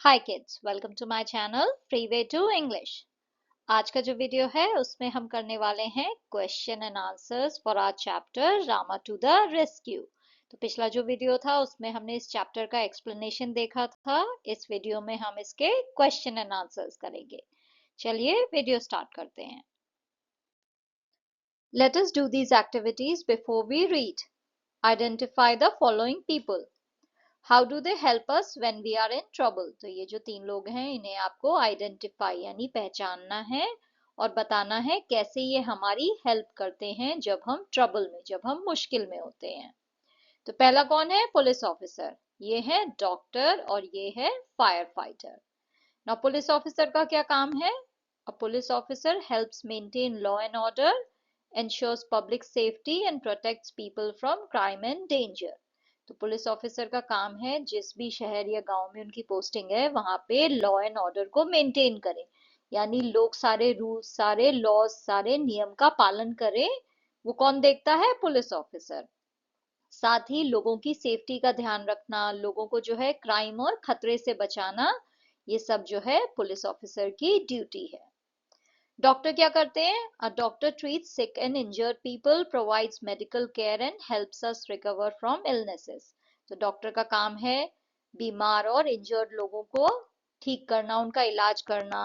Hi kids, welcome to my channel freeway to English. आज का जो वीडियो है उसमें हम करने वाले हैं question and answers for our chapter Rama to the rescue. तो पिछला जो वीडियो था उसमें हमने इस चैप्टर का एक्सप्लेनेशन देखा था। इस वीडियो में हम इसके क्वेश्चन एंड आंसर्स करेंगे। चलिए वीडियो स्टार्ट करते हैं। Let us do these activities before we read. Identify the following people. How do they help us when we are in trouble. तो ये जो तीन लोग हैं इन्हें आपको आइडेंटिफाई यानी पहचानना है और बताना है कैसे ये हमारी हेल्प करते हैं जब हम ट्रबल में, जब हम मुश्किल में होते हैं। तो पहला कौन है? Police officer. ये है डॉक्टर और ये है fire fighter. Now police officer का क्या काम है? अ police officer helps maintain law and order, ensures public safety and protects people from crime and danger। तो पुलिस ऑफिसर का काम है जिस भी शहर या गांव में उनकी पोस्टिंग है वहां पे लॉ एंड ऑर्डर को मेंटेन करें, यानी लोग सारे रूल्स, सारे लॉज, सारे नियम का पालन करें। वो कौन देखता है? Police officer. साथ ही लोगों की सेफ्टी का ध्यान रखना, लोगों को जो है क्राइम और खतरे से बचाना, ये सब जो है पुलिस ऑफिसर की ड्यूटी है। डॉक्टर क्या करते हैं? A doctor treats sick and injured people, provides medical care and helps us recover from illnesses. तो डॉक्टर का काम है बीमार और इंजर्ड लोगों को ठीक करना, उनका इलाज करना,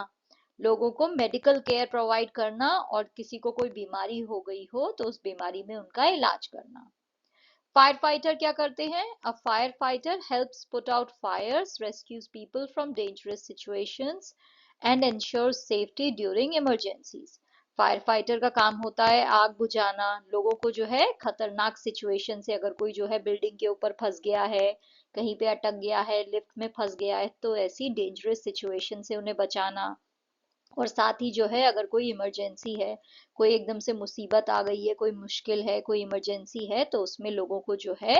लोगों को मेडिकल केयर प्रोवाइड करना और किसी को कोई बीमारी हो गई हो तो उस बीमारी में उनका इलाज करना। फायर फाइटर क्या करते हैं? A fire fighter helps put out fires, rescues people from dangerous situations and ensures safety during emergencies. Fire fighter का काम होता है आग बुझाना, लोगों को जो है खतरनाक सिचुएशन से, अगर कोई जो है बिल्डिंग के ऊपर फंस गया है, कहीं पे अटक गया है, लिफ्ट में फंस गया है, तो ऐसी डेंजरस सिचुएशन से उन्हें बचाना। और साथ ही जो है अगर कोई इमरजेंसी है, कोई एकदम से मुसीबत आ गई है, कोई मुश्किल है, कोई इमरजेंसी है, तो उसमें लोगों को जो है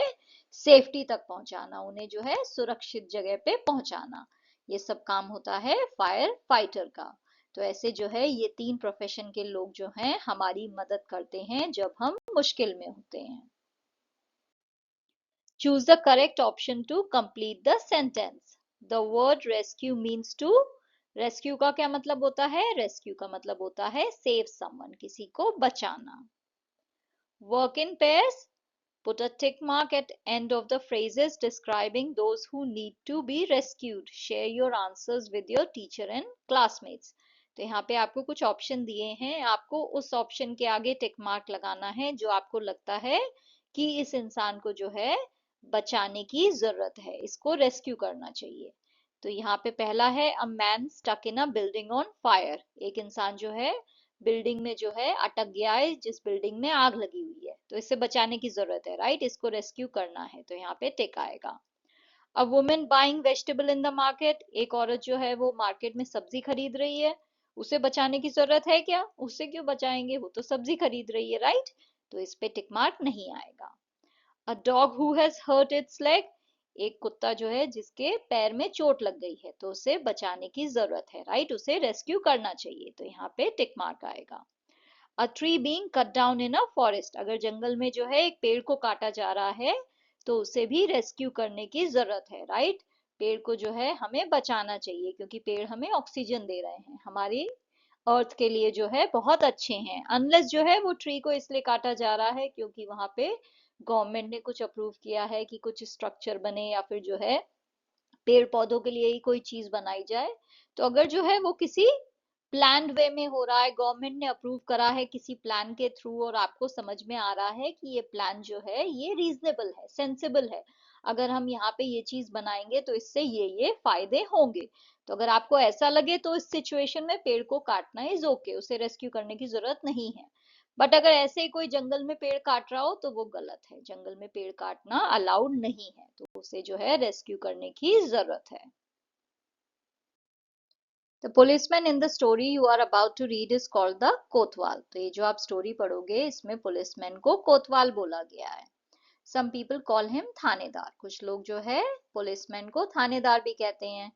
सेफ्टी तक पहुंचाना, उन्हें जो है सुरक्षित जगह पे पहुंचाना, ये सब काम होता है फायर फाइटर का। तो ऐसे जो है ये तीन प्रोफेशन के लोग जो हैं हमारी मदद करते हैं जब हम मुश्किल में होते हैं। Choose the correct option to complete the sentence. The word rescue means to, rescue का क्या मतलब होता है? rescue का मतलब होता है save someone, किसी को बचाना। Work in pairs, put a tick mark at end of the phrases describing those who need to be rescued. Share your answers with your teacher and classmates. तो यहाँ पे आपको कुछ ऑप्शन दिए हैं, आपको उस ऑप्शन के आगे टिक मार्क लगाना है जो आपको लगता है कि इस इंसान को जो है बचाने की जरूरत है, इसको रेस्क्यू करना चाहिए। तो यहाँ पे पहला है a man stuck in a building on fire. एक इंसान जो है बिल्डिंग में जो है अटक गया है, जिस बिल्डिंग में आग लगी हुई है, तो इससे बचाने की जरूरत है, राइट, इसको रेस्क्यू करना है, तो यहाँ पे टिक आएगा। A women buying vegetable in the market. एक औरत जो है वो मार्केट में सब्जी खरीद रही है, उसे बचाने की जरूरत है क्या? उससे क्यों बचाएंगे, वो तो सब्जी खरीद रही है, राइट, तो इस पे टिक मार्क नहीं आएगा। A dog who has hurt its leg. एक कुत्ता जो है जिसके पैर में चोट लग गई है, तो उसे बचाने की जरूरत है, राइट, उसे रेस्क्यू करना चाहिए, तो यहाँ पे टिक मार्क आएगा। A tree being cut down in a forest. अगर जंगल में जो है एक पेड़ को काटा जा रहा है तो उसे भी रेस्क्यू करने की जरूरत है, राइट। पेड़ को जो है हमें बचाना चाहिए क्योंकि पेड़ हमें ऑक्सीजन दे रहे हैं, हमारी अर्थ के लिए जो है बहुत अच्छे हैं। अनलेस जो है वो ट्री को इसलिए काटा जा रहा है क्योंकि वहां पे गवर्नमेंट ने कुछ अप्रूव किया है कि कुछ स्ट्रक्चर बने या फिर जो है पेड़ पौधों के लिए ही कोई चीज बनाई जाए। तो अगर जो है वो किसी प्लान्ड वे में हो रहा है, गवर्नमेंट ने अप्रूव करा है किसी प्लान के थ्रू, और आपको समझ में आ रहा है कि ये प्लान जो है ये रीजनेबल है, सेंसिबल है, अगर हम यहाँ पे ये चीज बनाएंगे तो इससे ये फायदे होंगे, तो अगर आपको ऐसा लगे तो इस सिचुएशन में पेड़ को काटना इज ओके, उसे रेस्क्यू करने की जरूरत नहीं है। बट अगर ऐसे ही कोई जंगल में पेड़ काट रहा हो तो वो गलत है, जंगल में पेड़ काटना अलाउड नहीं है, तो उसे जो है रेस्क्यू करने की जरूरत है। The policeman in the story you are about to read is called the कोतवाल। तो ये जो आप स्टोरी पढ़ोगे इसमें पुलिसमैन को कोतवाल बोला गया है। Some people call him थानेदार। कुछ लोग जो है पुलिसमैन को थानेदार भी कहते हैं।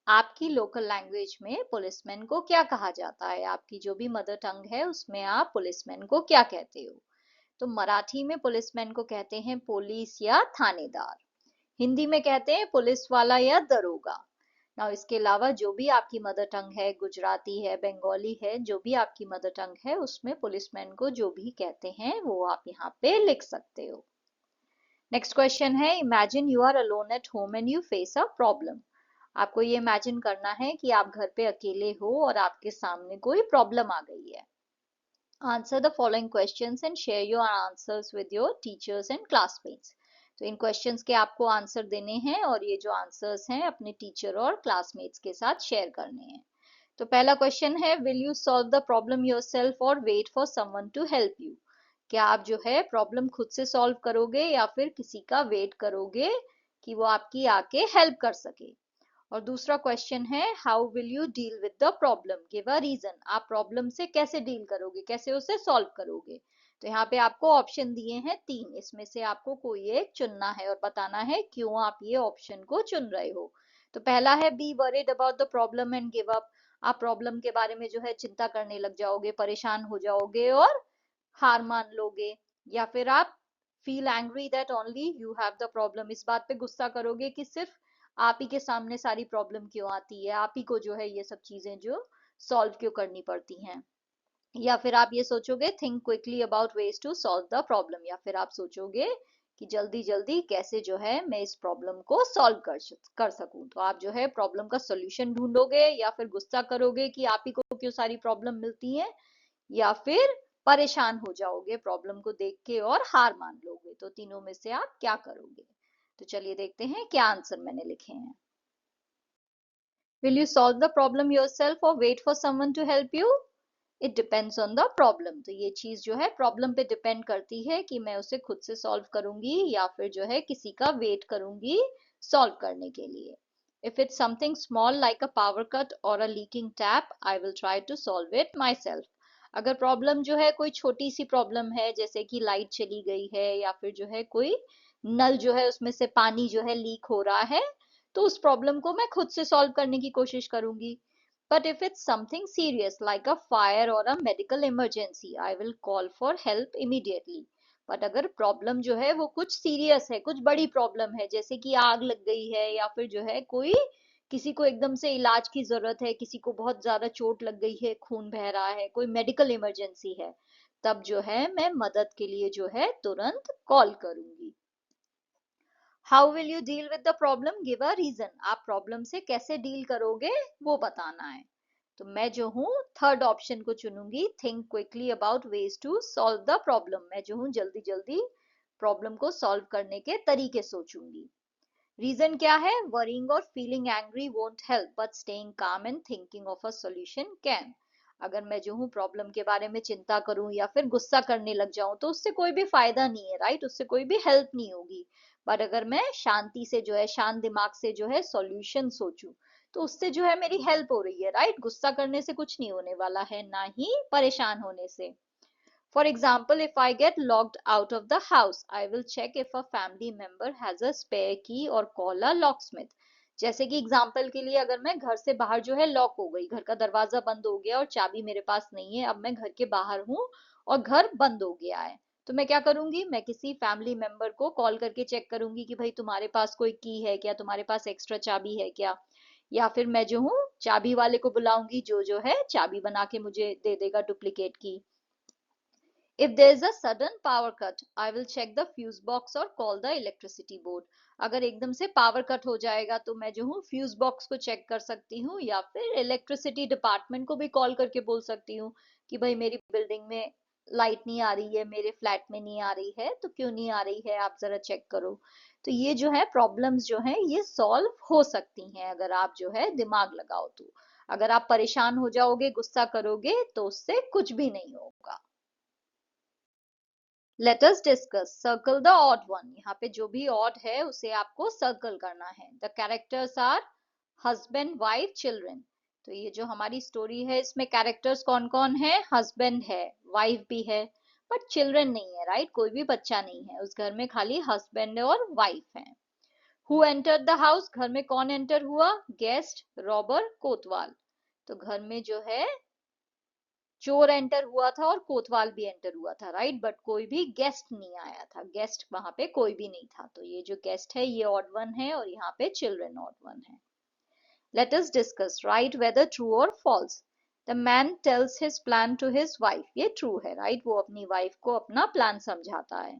आपकी लोकल लैंग्वेज में पुलिसमैन को क्या कहा जाता है? आपकी जो भी मदर टंग है उसमें आप पुलिसमैन को क्या कहते हो? तो मराठी में पुलिसमैन को कहते हैं पुलिस या थानेदार। हिंदी में कहते हैं पुलिस वाला या दरोगा। ना इसके अलावा जो भी आपकी मदर टंग है, गुजराती है, बंगाली है, जो भी आपकी मदर टंग है, उसमें पुलिसमैन को जो भी कहते हैं वो आप यहाँ पे लिख सकते हो। नेक्स्ट क्वेश्चन है, imagine you are alone at home and you face a problem. आपको ये इमेजिन करना है कि आप घर पे अकेले हो और आपके सामने कोई प्रॉब्लम आ गई है। Answer the following questions and share your answers with your teachers and classmates. तो इन क्वेश्चंस के आपको आंसर देने हैं और ये जो आंसर्स हैं अपने टीचर और क्लासमेट्स के साथ शेयर करने हैं। तो पहला क्वेश्चन है, will you solve the problem yourself और wait for someone to help you. क्या आप जो है प्रॉब्लम खुद से सॉल्व करोगे या फिर किसी का वेट करोगे कि वो आपकी आके हेल्प कर सके। और दूसरा क्वेश्चन है, how will you deal with the problem, give a reason. आप प्रॉब्लम से कैसे डील करोगे, कैसे उसे सॉल्व करोगे। तो यहाँ पे आपको ऑप्शन दिए हैं 3, इसमें से आपको कोई एक चुनना है और बताना है क्यों आप ये ऑप्शन को चुन रहे हो। तो पहला है, be worried about the problem and give up. आप प्रॉब्लम के बारे में जो है चिंता करने लग जाओगे, परेशान हो जाओगे और हार मान लोगे। या फिर आप feel angry that only you have the problem, इस बात पे गुस्सा करोगे कि सिर्फ आप ही के सामने सारी प्रॉब्लम क्यों आती है, आप ही को जो है ये सब चीजें जो सॉल्व क्यों करनी पड़ती हैं। या फिर आप ये सोचोगे, think quickly about ways to solve the problem, या फिर आप सोचोगे कि जल्दी जल्दी कैसे जो है मैं इस प्रॉब्लम को सॉल्व कर सकूं। तो आप जो है प्रॉब्लम का सोल्यूशन ढूंढोगे या फिर गुस्सा करोगे कि आप ही को क्यों सारी प्रॉब्लम मिलती है, या फिर परेशान हो जाओगे प्रॉब्लम को देख के और हार मान लोगे। तो तीनों में से आप क्या करोगे। तो चलिए देखते हैं क्या आंसर मैंने लिखे हैं। Will you solve the problem yourself or wait for someone to help you? It depends on the problem. तो ये चीज जो है प्रॉब्लम पे डिपेंड करती है कि मैं उसे खुद से सॉल्व करूंगी या फिर जो है किसी का वेट करूंगी सॉल्व करने के लिए। If it's something small like a power cut or a leaking tap, I will try to solve it myself. अगर प्रॉब्लम जो है कोई छोटी सी प्रॉब्लम है, जैसे कि लाइट चली गई है या फिर जो है कोई नल जो है उसमें से पानी जो है लीक हो रहा है, तो उस प्रॉब्लम को मैं खुद से सॉल्व करने की कोशिश करूंगी। But if it's something serious like a fire or a medical emergency, I will call for help immediately. But अगर प्रॉब्लम जो है वो कुछ सीरियस है, कुछ बड़ी प्रॉब्लम है, जैसे कि आग लग गई है या फिर जो है कोई किसी को एकदम से इलाज की जरूरत है, किसी को बहुत ज्यादा चोट लग गई है, खून बह रहा है, कोई मेडिकल इमरजेंसी है, तब जो है मैं मदद के लिए जो है तुरंत कॉल करूंगी। How will you deal with the problem, give a reason. आप प्रॉब्लम से कैसे डील करोगे वो बताना है। तो मैं जो हूँ थर्ड ऑप्शन को चुनूंगी, think quickly about ways to solve the problem. मैं जो हूँ जल्दी जल्दी प्रॉब्लम को सॉल्व करने के तरीके सोचूंगी। रीजन क्या है, वरिंग और feeling angry won't help but staying calm and thinking of a solution can. अगर मैं जो हूँ प्रॉब्लम के बारे में चिंता करूं या फिर गुस्सा करने लग जाऊं तो उससे कोई भी फायदा नहीं है, राइट, उससे कोई भी हेल्प नहीं होगी। पर अगर मैं शांति से जो है, शांत दिमाग से जो है सॉल्यूशन सोचूं, तो उससे जो है मेरी हेल्प हो रही है, राइट। गुस्सा करने से कुछ नहीं होने वाला है, ना ही परेशान होने से। For example, if I get locked out of the house, I will check if a family member has a spare key or call a locksmith. जैसे कि एग्जाम्पल के लिए, अगर मैं घर से बाहर जो है लॉक हो गई, घर का दरवाजा बंद हो गया और चाबी मेरे पास नहीं है, अब मैं घर के बाहर हूँ और घर बंद हो गया है, तो मैं क्या करूंगी, मैं किसी फैमिली मेंबर को कॉल करके चेक करूंगी कि भाई तुम्हारे पास कोई की है क्या, तुम्हारे पास एक्स्ट्रा चाबी है क्या। या फिर मैं जो हूँ चाबी वाले को बुलाऊंगी जो है चाबी बना के मुझे दे देगा डुप्लीकेट की। If there is a sudden power cut, I will check the fuse box or call the electricity board. अगर एकदम से पावर कट हो जाएगा तो मैं जो हूँ फ्यूज बॉक्स को चेक कर सकती हूँ या फिर इलेक्ट्रिसिटी डिपार्टमेंट को भी कॉल करके बोल सकती हूँ कि भाई मेरी बिल्डिंग में लाइट नहीं आ रही है, मेरे फ्लैट में नहीं आ रही है, तो क्यों नहीं आ रही है, आप जरा चेक करो। तो ये जो है प्रॉब्लम्स जो है ये सॉल्व हो सकती हैं अगर आप जो है दिमाग लगाओ तो। अगर आप परेशान हो जाओगे, गुस्सा करोगे, तो उससे कुछ भी नहीं होगा। Let us discuss, circle the odd one. यहाँ पे जो भी ऑड है उसे आपको सर्कल करना है। The characters are husband, wife, children. तो ये जो हमारी स्टोरी है इसमें कैरेक्टर्स कौन कौन है, हस्बैंड है, वाइफ भी है, बट चिल्ड्रन नहीं है, राइट, कोई भी बच्चा नहीं है उस घर में, खाली हस्बैंड और वाइफ है। हु एंटर्ड द हाउस, घर में कौन एंटर हुआ, गेस्ट, रॉबर, कोतवाल। तो घर में जो है चोर एंटर हुआ था और कोतवाल भी एंटर हुआ था, राइट, बट कोई भी गेस्ट नहीं आया था, गेस्ट वहां पे कोई भी नहीं था। तो ये जो गेस्ट है ये ऑड वन है और यहाँ पे चिल्ड्रन ऑड वन है। Let us discuss. Write whether true or false. The man tells his plan to his wife. ये true है, right? वो अपनी wife को अपना plan समझाता है.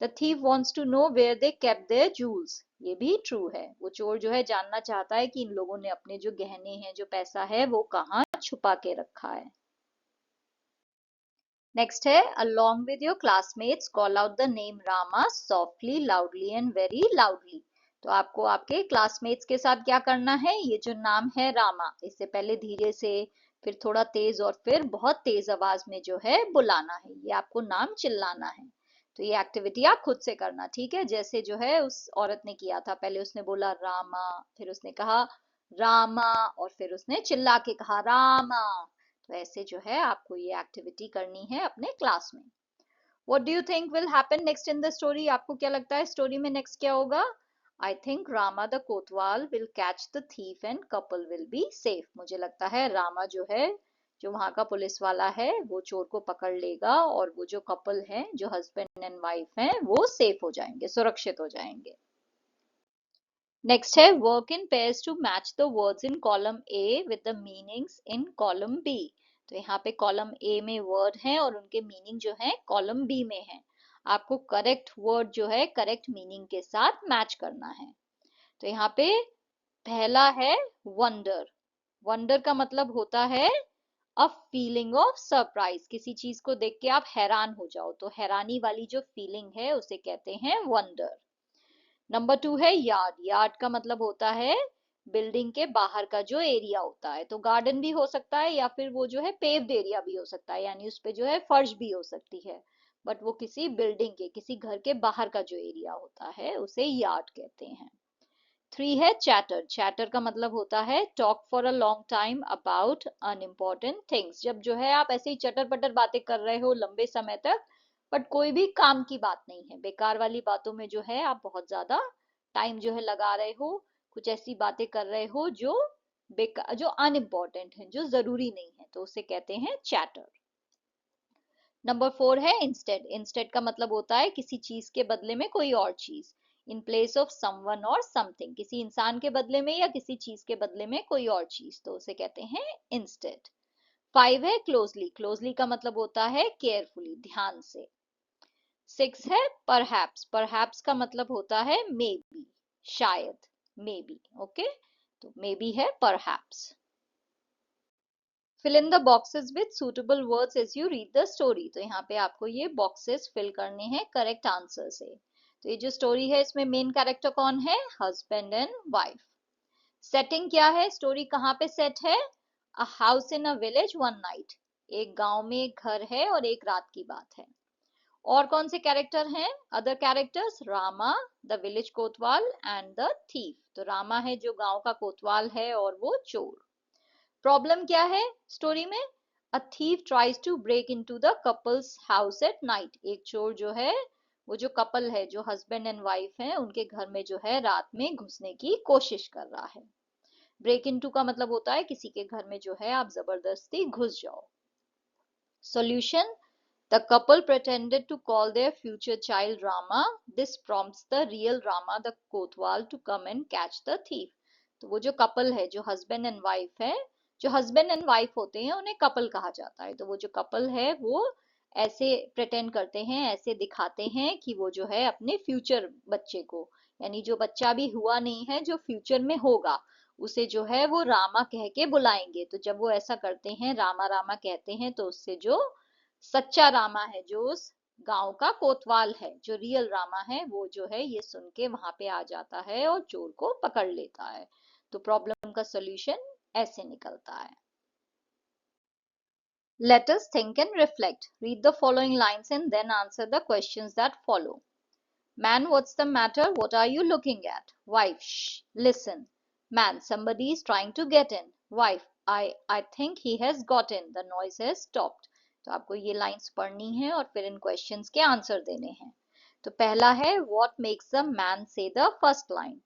The thief wants to know where they kept their jewels. ये भी true है. वो चोर जो है जानना चाहता है कि इन लोगों ने अपने जो गहने हैं, जो पैसा है, वो कहाँ छुपा के रखा है. नेक्स्ट है, along with your classmates call out the name Rama softly, loudly and very loudly. तो आपको आपके क्लासमेट्स के साथ क्या करना है, ये जो नाम है रामा, इससे पहले धीरे से, फिर थोड़ा तेज और फिर बहुत तेज आवाज में जो है बुलाना है. ये आपको नाम चिल्लाना है. तो ये एक्टिविटी आप खुद से करना, ठीक है? जैसे जो है उस औरत ने किया था, पहले उसने बोला रामा, फिर उसने कहा रामा और फिर उसने चिल्ला के कहा रामा. तो ऐसे जो है आपको ये एक्टिविटी करनी है अपने क्लास में. What do you think will happen next in the story? आपको क्या लगता है स्टोरी में नेक्स्ट क्या होगा? I think Rama the Kotwal will catch the thief and couple will be safe. मुझे लगता है रामा जो है, जो वहां का पुलिस वाला है, वो चोर को पकड़ लेगा और वो जो कपल है, जो हस्बैंड एंड वाइफ हैं, वो सेफ हो जाएंगे, सुरक्षित हो जाएंगे. नेक्स्ट है, work in pairs to match the words in column A with the meanings in column B. तो यहाँ पे कॉलम ए में वर्ड हैं और उनके मीनिंग जो है कॉलम बी में है. आपको करेक्ट वर्ड जो है करेक्ट मीनिंग के साथ मैच करना है. तो यहाँ पे पहला है वंडर. वंडर का मतलब होता है अ फीलिंग ऑफ सरप्राइज. किसी चीज को देख के आप हैरान हो जाओ, तो हैरानी वाली जो फीलिंग है उसे कहते हैं वंडर. नंबर 2 है यार्ड. यार्ड का मतलब होता है बिल्डिंग के बाहर का जो एरिया होता है. तो गार्डन भी हो सकता है या फिर वो जो है पेव्ड एरिया भी हो सकता है, यानी उस पे जो है फर्श भी हो सकती है, बट वो किसी बिल्डिंग के, किसी घर के बाहर का जो एरिया होता है उसे यार्ड कहते हैं. 3 है चैटर. चैटर का मतलब होता है talk for a long time about unimportant things. जब जो है आप ऐसे ही चटर पटर बातें कर रहे हो लंबे समय तक, बट कोई भी काम की बात नहीं है, बेकार वाली बातों में जो है आप बहुत ज्यादा टाइम जो है लगा रहे हो, कुछ ऐसी बातें कर रहे हो जो बेकार, जो अनइम्पोर्टेंट है, जो जरूरी नहीं है, तो उसे कहते हैं चैटर. नंबर 4 है इंस्टेड. इंस्टेड का मतलब होता है किसी चीज के बदले में कोई और चीज. इन प्लेस ऑफ समवन और समथिंग. किसी इंसान के बदले में या किसी चीज के बदले में कोई और चीज, तो उसे कहते हैं इंस्टेड. 5 है क्लोजली. क्लोजली का मतलब होता है केयरफुली, ध्यान से. 6 है परहैप्स. परहैप्स का मतलब होता है मे बी, शायद, मे बी. ओके, तो मे बी है perhaps. Fill in the boxes with suitable words as you read the story. तो यहाँ पे आपको ये बॉक्सेस फिल करने हैं करेक्ट आंसर से. तो ये जो स्टोरी है इसमें मेन कैरेक्टर कौन है? Husband and wife. सेटिंग क्या है? स्टोरी कहाँ पे सेट है? A house in a village one night. एक गांव में एक घर है और एक रात की बात है. और कौन से कैरेक्टर हैं? Other characters, Rama the village Kotwal and the thief. तो रामा है जो गांव का कोतवाल है और वो चोर. प्रॉब्लम क्या है स्टोरी में? A thief tries to break into the couple's house at night. एक चोर जो है, वो जो कपल है, जो हस्बैंड एंड वाइफ है, उनके घर में जो है रात में घुसने की कोशिश कर रहा है. ब्रेक इनटू का मतलब होता है किसी के घर में जो है आप जबरदस्ती घुस जाओ. Solution. The couple pretended to call their future child Rama. This prompts the real Rama, the Kotwal, to come and catch the thief. तो वो जो कपल है, जो हस्बैंड एंड वाइफ है, जो हस्बैंड एंड वाइफ होते हैं उन्हें कपल कहा जाता है. तो वो जो कपल है वो ऐसे प्रेटेंड करते हैं, ऐसे दिखाते हैं कि वो जो है अपने फ्यूचर बच्चे को, यानी जो बच्चा भी हुआ नहीं है, जो फ्यूचर में होगा, उसे जो है वो रामा कह के बुलाएंगे. तो जब वो ऐसा करते हैं, रामा रामा कहते हैं, तो उससे जो सच्चा रामा है, जो उस गांव का कोतवाल है, जो रियल रामा है, वो जो है ये सुन के वहां पे आ जाता है और चोर को पकड़ लेता है. तो प्रॉब्लम का सॉल्यूशन ऐसे निकलता है. Let us think and reflect. Read the following lines and then answer the questions that follow. Man, what's the matter? What are you looking at? Wife, shh, listen. Man, somebody is trying to get in. Wife, I think he has got in. The noise has stopped. तो आपको ये lines पढ़नी है और फिर इन questions के answer देने हैं. तो पहला है, व्हाट मेक्स अ मैन से द फर्स्ट लाइन.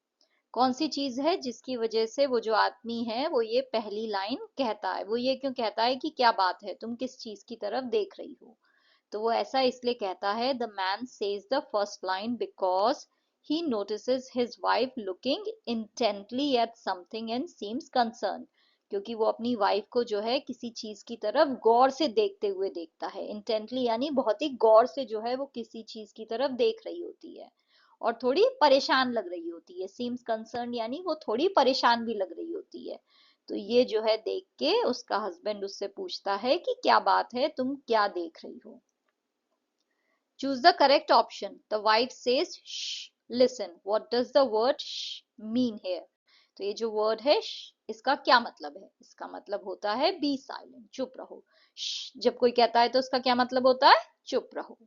कौन सी चीज है जिसकी वजह से वो जो आदमी है वो ये पहली लाइन कहता है? वो ये क्यों कहता है कि क्या बात है, तुम किस चीज की तरफ देख रही हो? तो वो ऐसा इसलिए कहता है, the man says the first line because He notices his wife looking intently at something and seems concerned. क्योंकि वो अपनी वाइफ को जो है किसी चीज की तरफ गौर से देखते हुए देखता है। इंटेंटली यानी बहुत ही गौर से जो है वो किसी चीज की तरफ देख रही होती है और थोड़ी परेशान लग रही होती है। सीम्स कंसर्न यानी वो थोड़ी परेशान भी लग रही होती है। तो ये जो है देख के उसका हस्बैंड उससे पूछता है कि क्या बात है, तुम क्या देख रही हो। Choose the correct option. The wife says, shh, listen. What does the word shh mean here? तो ये जो वर्ड है shh, इसका क्या मतलब है? इसका मतलब होता है बी साइलेंट, चुप रहो। shh, जब कोई कहता है तो उसका क्या मतलब होता है? चुप रहो।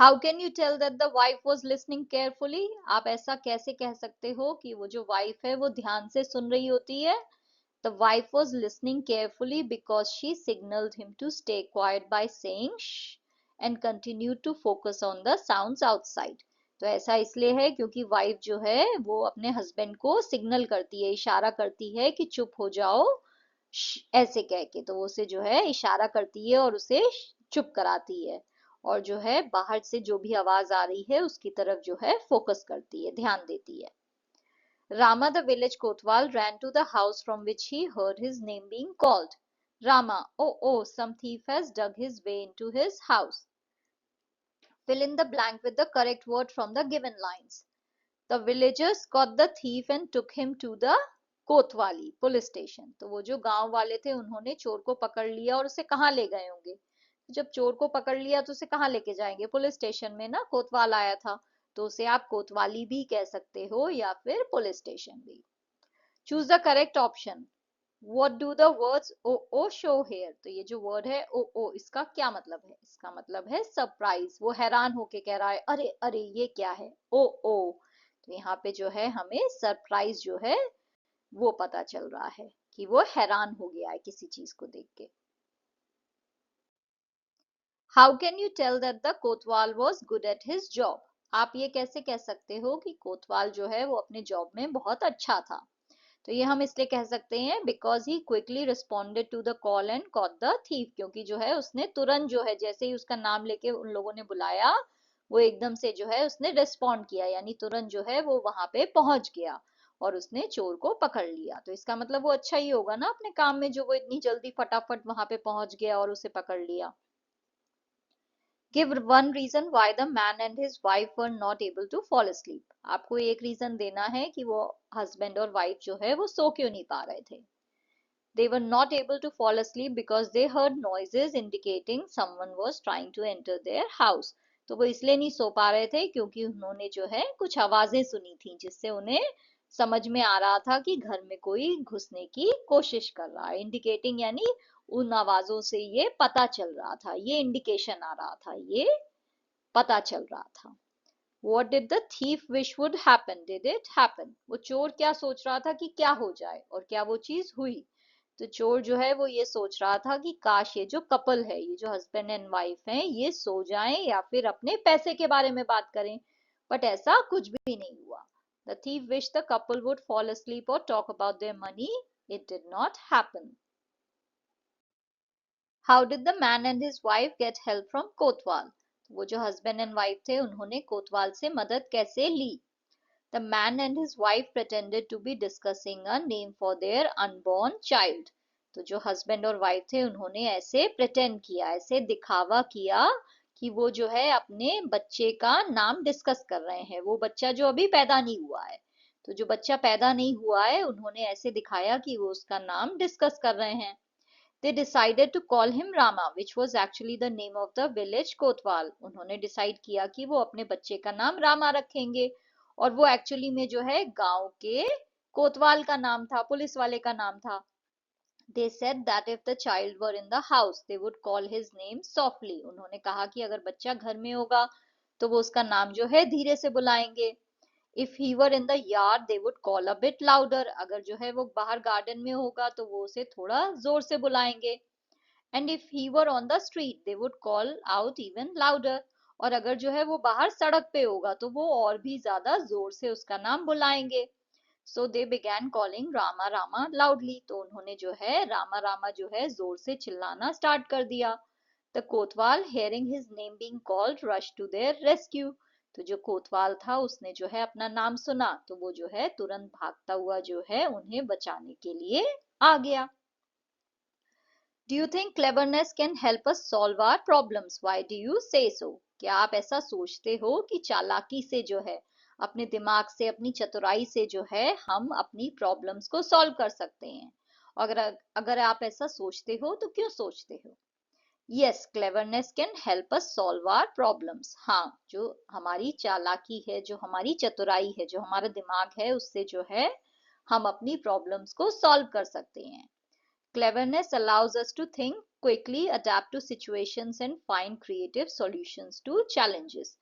How can you tell that the wife was listening carefully? आप ऐसा कैसे कह सकते हो कि वो जो वाइफ है वो ध्यान से सुन रही होती है? The wife was listening carefully because she signaled him to stay quiet by saying shh and continued to focus on the sounds outside. तो ऐसा इसलिए है क्योंकि वाइफ जो है वो अपने हस्बैंड को सिग्नल करती है, इशारा करती है कि चुप हो जाओ ऐसे कह के। तो वो उसे जो है इशारा करती है और उसे चुप कराती है और जो है बाहर से जो भी आवाज आ रही है उसकी तरफ जो है फोकस करती है, ध्यान देती है। Rama the village Kotwal ran to the house from which he heard his name being called. Rama, oh, oh, some thief has dug his way into his house. Fill in the blank with the correct word from the given lines. The villagers caught the thief and took him to the कोतवाली police station. तो वो जो गांव वाले थे उन्होंने चोर को पकड़ लिया और उसे कहाँ ले गए होंगे? जब चोर को पकड़ लिया तो उसे कहाँ लेके जाएंगे? पुलिस स्टेशन में ना, कोतवाल आया था। तो उसे आप कोतवाली भी कह सकते हो या फिर पुलिस स्टेशन भी। Choose the correct option. What do the words oh oh show here? तो ये जो वर्ड है ओ ओ, इसका क्या मतलब है? इसका मतलब है सरप्राइज। वो हैरान होके कह रहा है, अरे अरे ये क्या है? ओ ओ। तो यहाँ पे जो है हमें सरप्राइज जो है वो पता चल रहा है कि वो हैरान हो गया है किसी चीज को देख के। How can you tell that the kotwal was good at his job? आप ये कैसे कह सकते हो कि कोतवाल जो है वो अपने जॉब में बहुत अच्छा था? तो ये हम इसलिए कह सकते हैं because he quickly responded to the call and caught the thief. क्योंकि जो है उसने तुरंत जो है जैसे ही उसका नाम लेके उन लोगों ने बुलाया वो एकदम से जो है उसने रिस्पॉन्ड किया, यानी तुरंत जो है वो वहां पे पहुंच गया और उसने चोर को पकड़ लिया। तो इसका मतलब वो अच्छा ही होगा ना अपने काम में, जो वो इतनी जल्दी फटाफट वहां पे पहुंच गया और उसे पकड़ लिया। Give one reason why the man and his wife were not able to fall asleep. आपको एक रीजन देना है कि वो हस्बैंड और वाइफ जो है वो सो क्यों नहीं पा रहे थे। They were not able to fall asleep because they heard noises indicating someone was trying to enter their house. तो वो इसलिए नहीं सो पा रहे थे क्योंकि उन्होंने जो है कुछ आवाजें सुनी थी जिससे उन्हें समझ में आ रहा था कि घर में कोई घुसने की कोशिश कर रहा है। इंडिकेटिंग यानी उन आवाजों से ये पता चल रहा था, ये इंडिकेशन आ रहा था, ये पता चल रहा था। What did the thief wish would happen? Did it happen? वो चोर क्या सोच रहा था कि क्या हो जाए और क्या वो चीज हुई? तो चोर जो है वो ये सोच रहा था कि काश ये जो कपल है, ये जो हस्बैंड एंड वाइफ हैं, ये सो जाएं या फिर अपने पैसे के बारे में बात करें। बट ऐसा कुछ भी नहीं हुआ। The thief wished the couple would fall asleep or talk about their money. It did not happen. How did the man and his wife get help from कोतवाल? वो जो हस्बैंड एंड वाइफ थे उन्होंने कोतवाल से मदद कैसे ली? The man and his wife pretended to be discussing a name for their unborn child. तो जो husband और वाइफ थे उन्होंने ऐसे प्रेटेंड किया, ऐसे दिखावा किया कि वो जो है अपने बच्चे का नाम डिस्कस कर रहे हैं, वो बच्चा जो अभी पैदा नहीं हुआ है। तो जो बच्चा पैदा नहीं हुआ है उन्होंने ऐसे दिखाया कि वो उसका नाम डिस्कस कर रहे हैं। They decided to call him Rama, which was actually the name of the village कोतवाल। उन्होंने डिसाइड किया कि वो अपने बच्चे का नाम रामा रखेंगे और वो एक्चुअली में जो है गांव के कोतवाल का नाम था, पुलिस वाले का नाम था। They said that if the child were in the house, they would call his name softly. उन्होंने कहा कि अगर बच्चा घर में होगा तो वो उसका नाम जो है धीरे से बुलाएंगे। If he were in the yard, they would call a bit louder. अगर जो है वो बाहर गार्डन में होगा तो वो उसे थोड़ा जोर से बुलाएंगे। And if he were on the street, they would call out even louder. और अगर जो है वो बाहर सड़क पे होगा तो वो और भी ज्यादा जोर से उसका नाम बुलाएंगे। So they began calling Rama Rama loudly. तो उन्होंने जो है रामा रामा जो है जोर से चिल्लाना स्टार्ट कर दिया। The Kotwal, hearing his name being called, rushed to their rescue. तो जो कोतवाल था उसने जो है अपना नाम सुना तो वो जो है तुरंत भागता हुआ जो है उन्हें बचाने के लिए आ गया। Do you think cleverness can help us solve our problems? Why do you say so? क्या आप ऐसा सोचते हो कि चालाकी से जो है अपने दिमाग से अपनी चतुराई से जो है हम अपनी प्रॉब्लम्स को सॉल्व कर सकते हैं? अगर अगर आप ऐसा सोचते हो तो क्यों सोचते हो? Yes, cleverness can help us solve our problems. हाँ, जो हमारी चालाकी है, जो हमारी चतुराई है, जो हमारा दिमाग है, उससे जो है हम अपनी प्रॉब्लम्स को सॉल्व कर सकते हैं। Cleverness allows us to think quickly, adapt to situations and find creative solutions to challenges.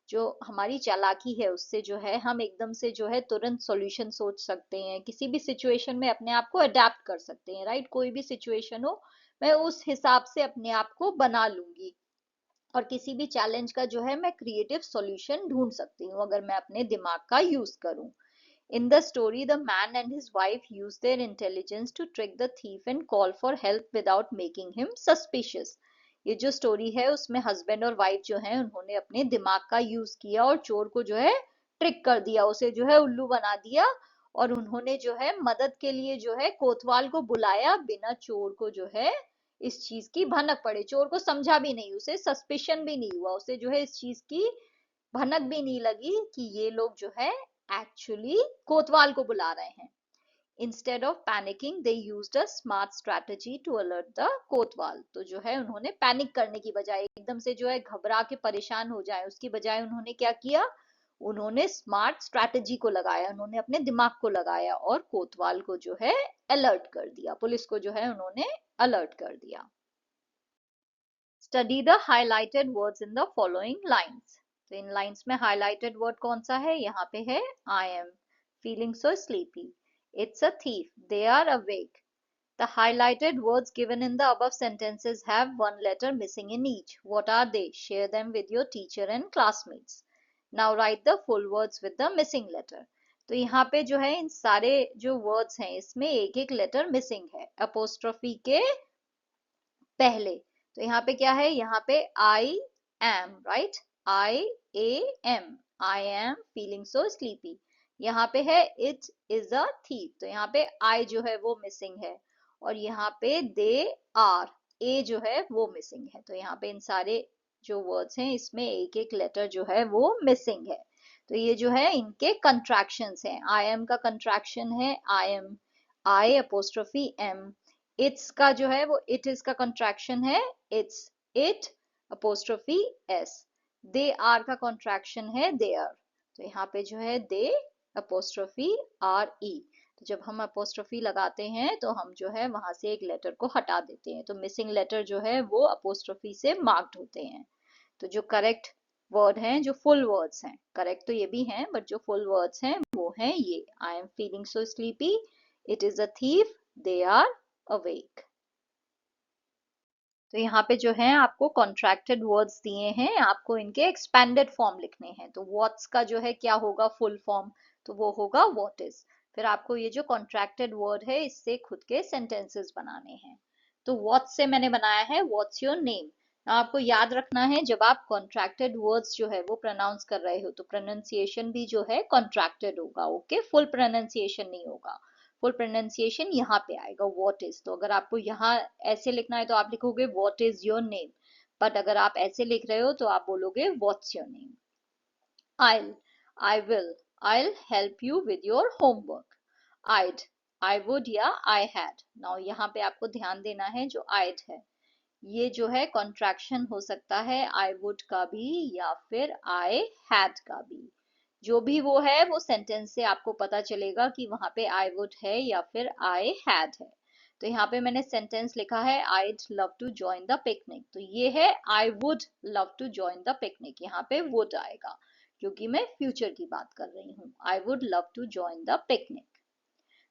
जो हमारी चालाकी है उससे जो है हम एकदम से जो है तुरंत सॉल्यूशन सोच सकते हैं, किसी भी सिचुएशन में अपने आप को अडेप्ट कर सकते हैं, राइट? कोई भी सिचुएशन हो मैं उस हिसाब से अपने आप को बना लूंगी और किसी भी चैलेंज का जो है मैं क्रिएटिव सॉल्यूशन ढूंढ सकती हूँ अगर मैं अपने दिमाग का यूज करूँ। In the story, the man and his wife use their intelligence to trick the thief and call for help without making him suspicious. ये जो स्टोरी है उसमें हस्बैंड और वाइफ जो है उन्होंने अपने दिमाग का यूज किया और चोर को जो है ट्रिक कर दिया, उसे जो है उल्लू बना दिया और उन्होंने जो है मदद के लिए जो है कोतवाल को बुलाया बिना चोर को जो है इस चीज की भनक पड़े। चोर को समझा भी नहीं, उसे सस्पिशन भी नहीं हुआ, उसे जो है इस चीज की भनक भी नहीं लगी कि ये लोग जो है एक्चुअली कोतवाल को बुला रहे हैं। Instead of panicking, they used a smart strategy to alert the कोतवाल। तो जो है उन्होंने पैनिक करने की बजाय, एकदम से जो है घबरा के परेशान हो जाए उसकी बजाय उन्होंने क्या किया, उन्होंने स्मार्ट स्ट्रैटेजी को लगाया, उन्होंने अपने दिमाग को लगाया और कोतवाल को जो है अलर्ट कर दिया, पुलिस को जो है उन्होंने अलर्ट कर दिया। Study the highlighted words in the following lines। तो इन लाइंस में हाईलाइटेड वर्ड कौन सा है? यहाँ पे है I am feeling so sleepy, it's a thief, they are awake। The highlighted words given in the above sentences have one letter missing in each. What are they? Share them with your teacher and classmates. Now write the full words with the missing letter। तो यहाँ पे जो है इन सारे जो words हैं इसमें एक एक लेटर मिसिंग है अपोस्ट्रोफी के पहले। तो यहाँ पे क्या है? यहाँ पे I am, right? I A M, I am feeling so sleepy. यहाँ पे है इट इज अ थीफ, तो यहाँ पे आई जो है वो मिसिंग है और यहाँ पे दे आर, ए जो है वो मिसिंग है। तो यहाँ पे इन सारे जो वर्ड्स हैं इसमें एक एक लेटर जो है वो मिसिंग है। तो ये जो है इनके कंट्रैक्शंस हैं। आई एम का कंट्रैक्शन है I am, I apostrophe M. It's का जो है वो इट इज का कंट्रैक्शन है it's, it apostrophe S. They are का कंट्रैक्शन है देयर, तो यहाँ पे जो है दे अपोस्ट्रोफी आर ई। तो जब हम अपोस्ट्रोफी लगाते हैं तो हम जो है वहां से एक लेटर को हटा देते हैं, तो मिसिंग लेटर जो है वो अपोस्ट्रोफी से मार्क्ड होते हैं। तो जो करेक्ट वर्ड हैं, जो फुल वर्ड्स हैं, करेक्ट तो ये भी हैं बट जो फुल वर्ड्स हैं वो हैं ये I am feeling so sleepy, it is a thief, they are awake. तो यहाँ पे जो है आपको कॉन्ट्रैक्टेड वर्ड्स दिए हैं, आपको इनके एक्सपेंडेड फॉर्म लिखने हैं। तो व्हाट्स का जो है क्या होगा फुल फॉर्म, तो वो होगा व्हाट इज। फिर आपको ये जो कॉन्ट्रैक्टेड वर्ड है इससे खुद के सेंटेंसेस बनाने हैं। तो व्हाट्स से मैंने बनाया है व्हाट्स योर नेम। आपको याद रखना है जब आप कॉन्ट्रैक्टेड वर्ड्स जो है वो प्रोनाउंस कर रहे हो तो प्रोनाउंसिएशन भी जो है कॉन्ट्रैक्टेड होगा, ओके? फुल प्रोनाउंसिएशन नहीं होगा। फुल प्रोनाउंसिएशन यहाँ पे आएगा व्हाट इज। तो अगर आपको यहाँ ऐसे लिखना है तो आप लिखोगे what is your name, but अगर आप ऐसे लिख रहे हो तो आप बोलोगे what's your name. I'll, I will, I'll help you with your homework। I'd, I would या I had। now यहाँ पे आपको ध्यान देना है जो I'd है ये जो है कॉन्ट्रैक्शन हो सकता है I would का भी या फिर I had का भी। जो भी वो है वो सेंटेंस से आपको पता चलेगा कि वहां पे I would है या फिर I had है। तो यहाँ पे मैंने सेंटेंस लिखा है I'd love to join the picnic, तो ये है I would love to join the picnic। यहाँ पे would आएगा क्योंकि मैं फ्यूचर की बात कर रही हूँ। I would love to join the picnic।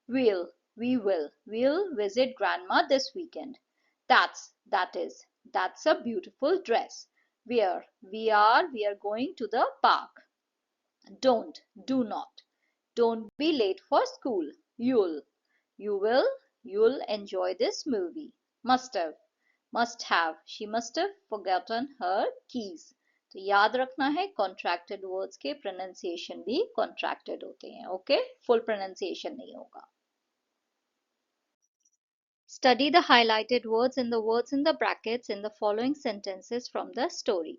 We'll, we'll visit grandma this weekend। That's a beautiful dress। We are going to the park। Don't, do not, don't be late for school। You'll, you will, you'll enjoy this movie। Must have, she must have forgotten her keys। तो याद रखना है contracted words के pronunciation भी contracted होते हैं. Okay, full pronunciation नहीं होगा. Study the highlighted words and the words in the brackets in the following sentences from the story.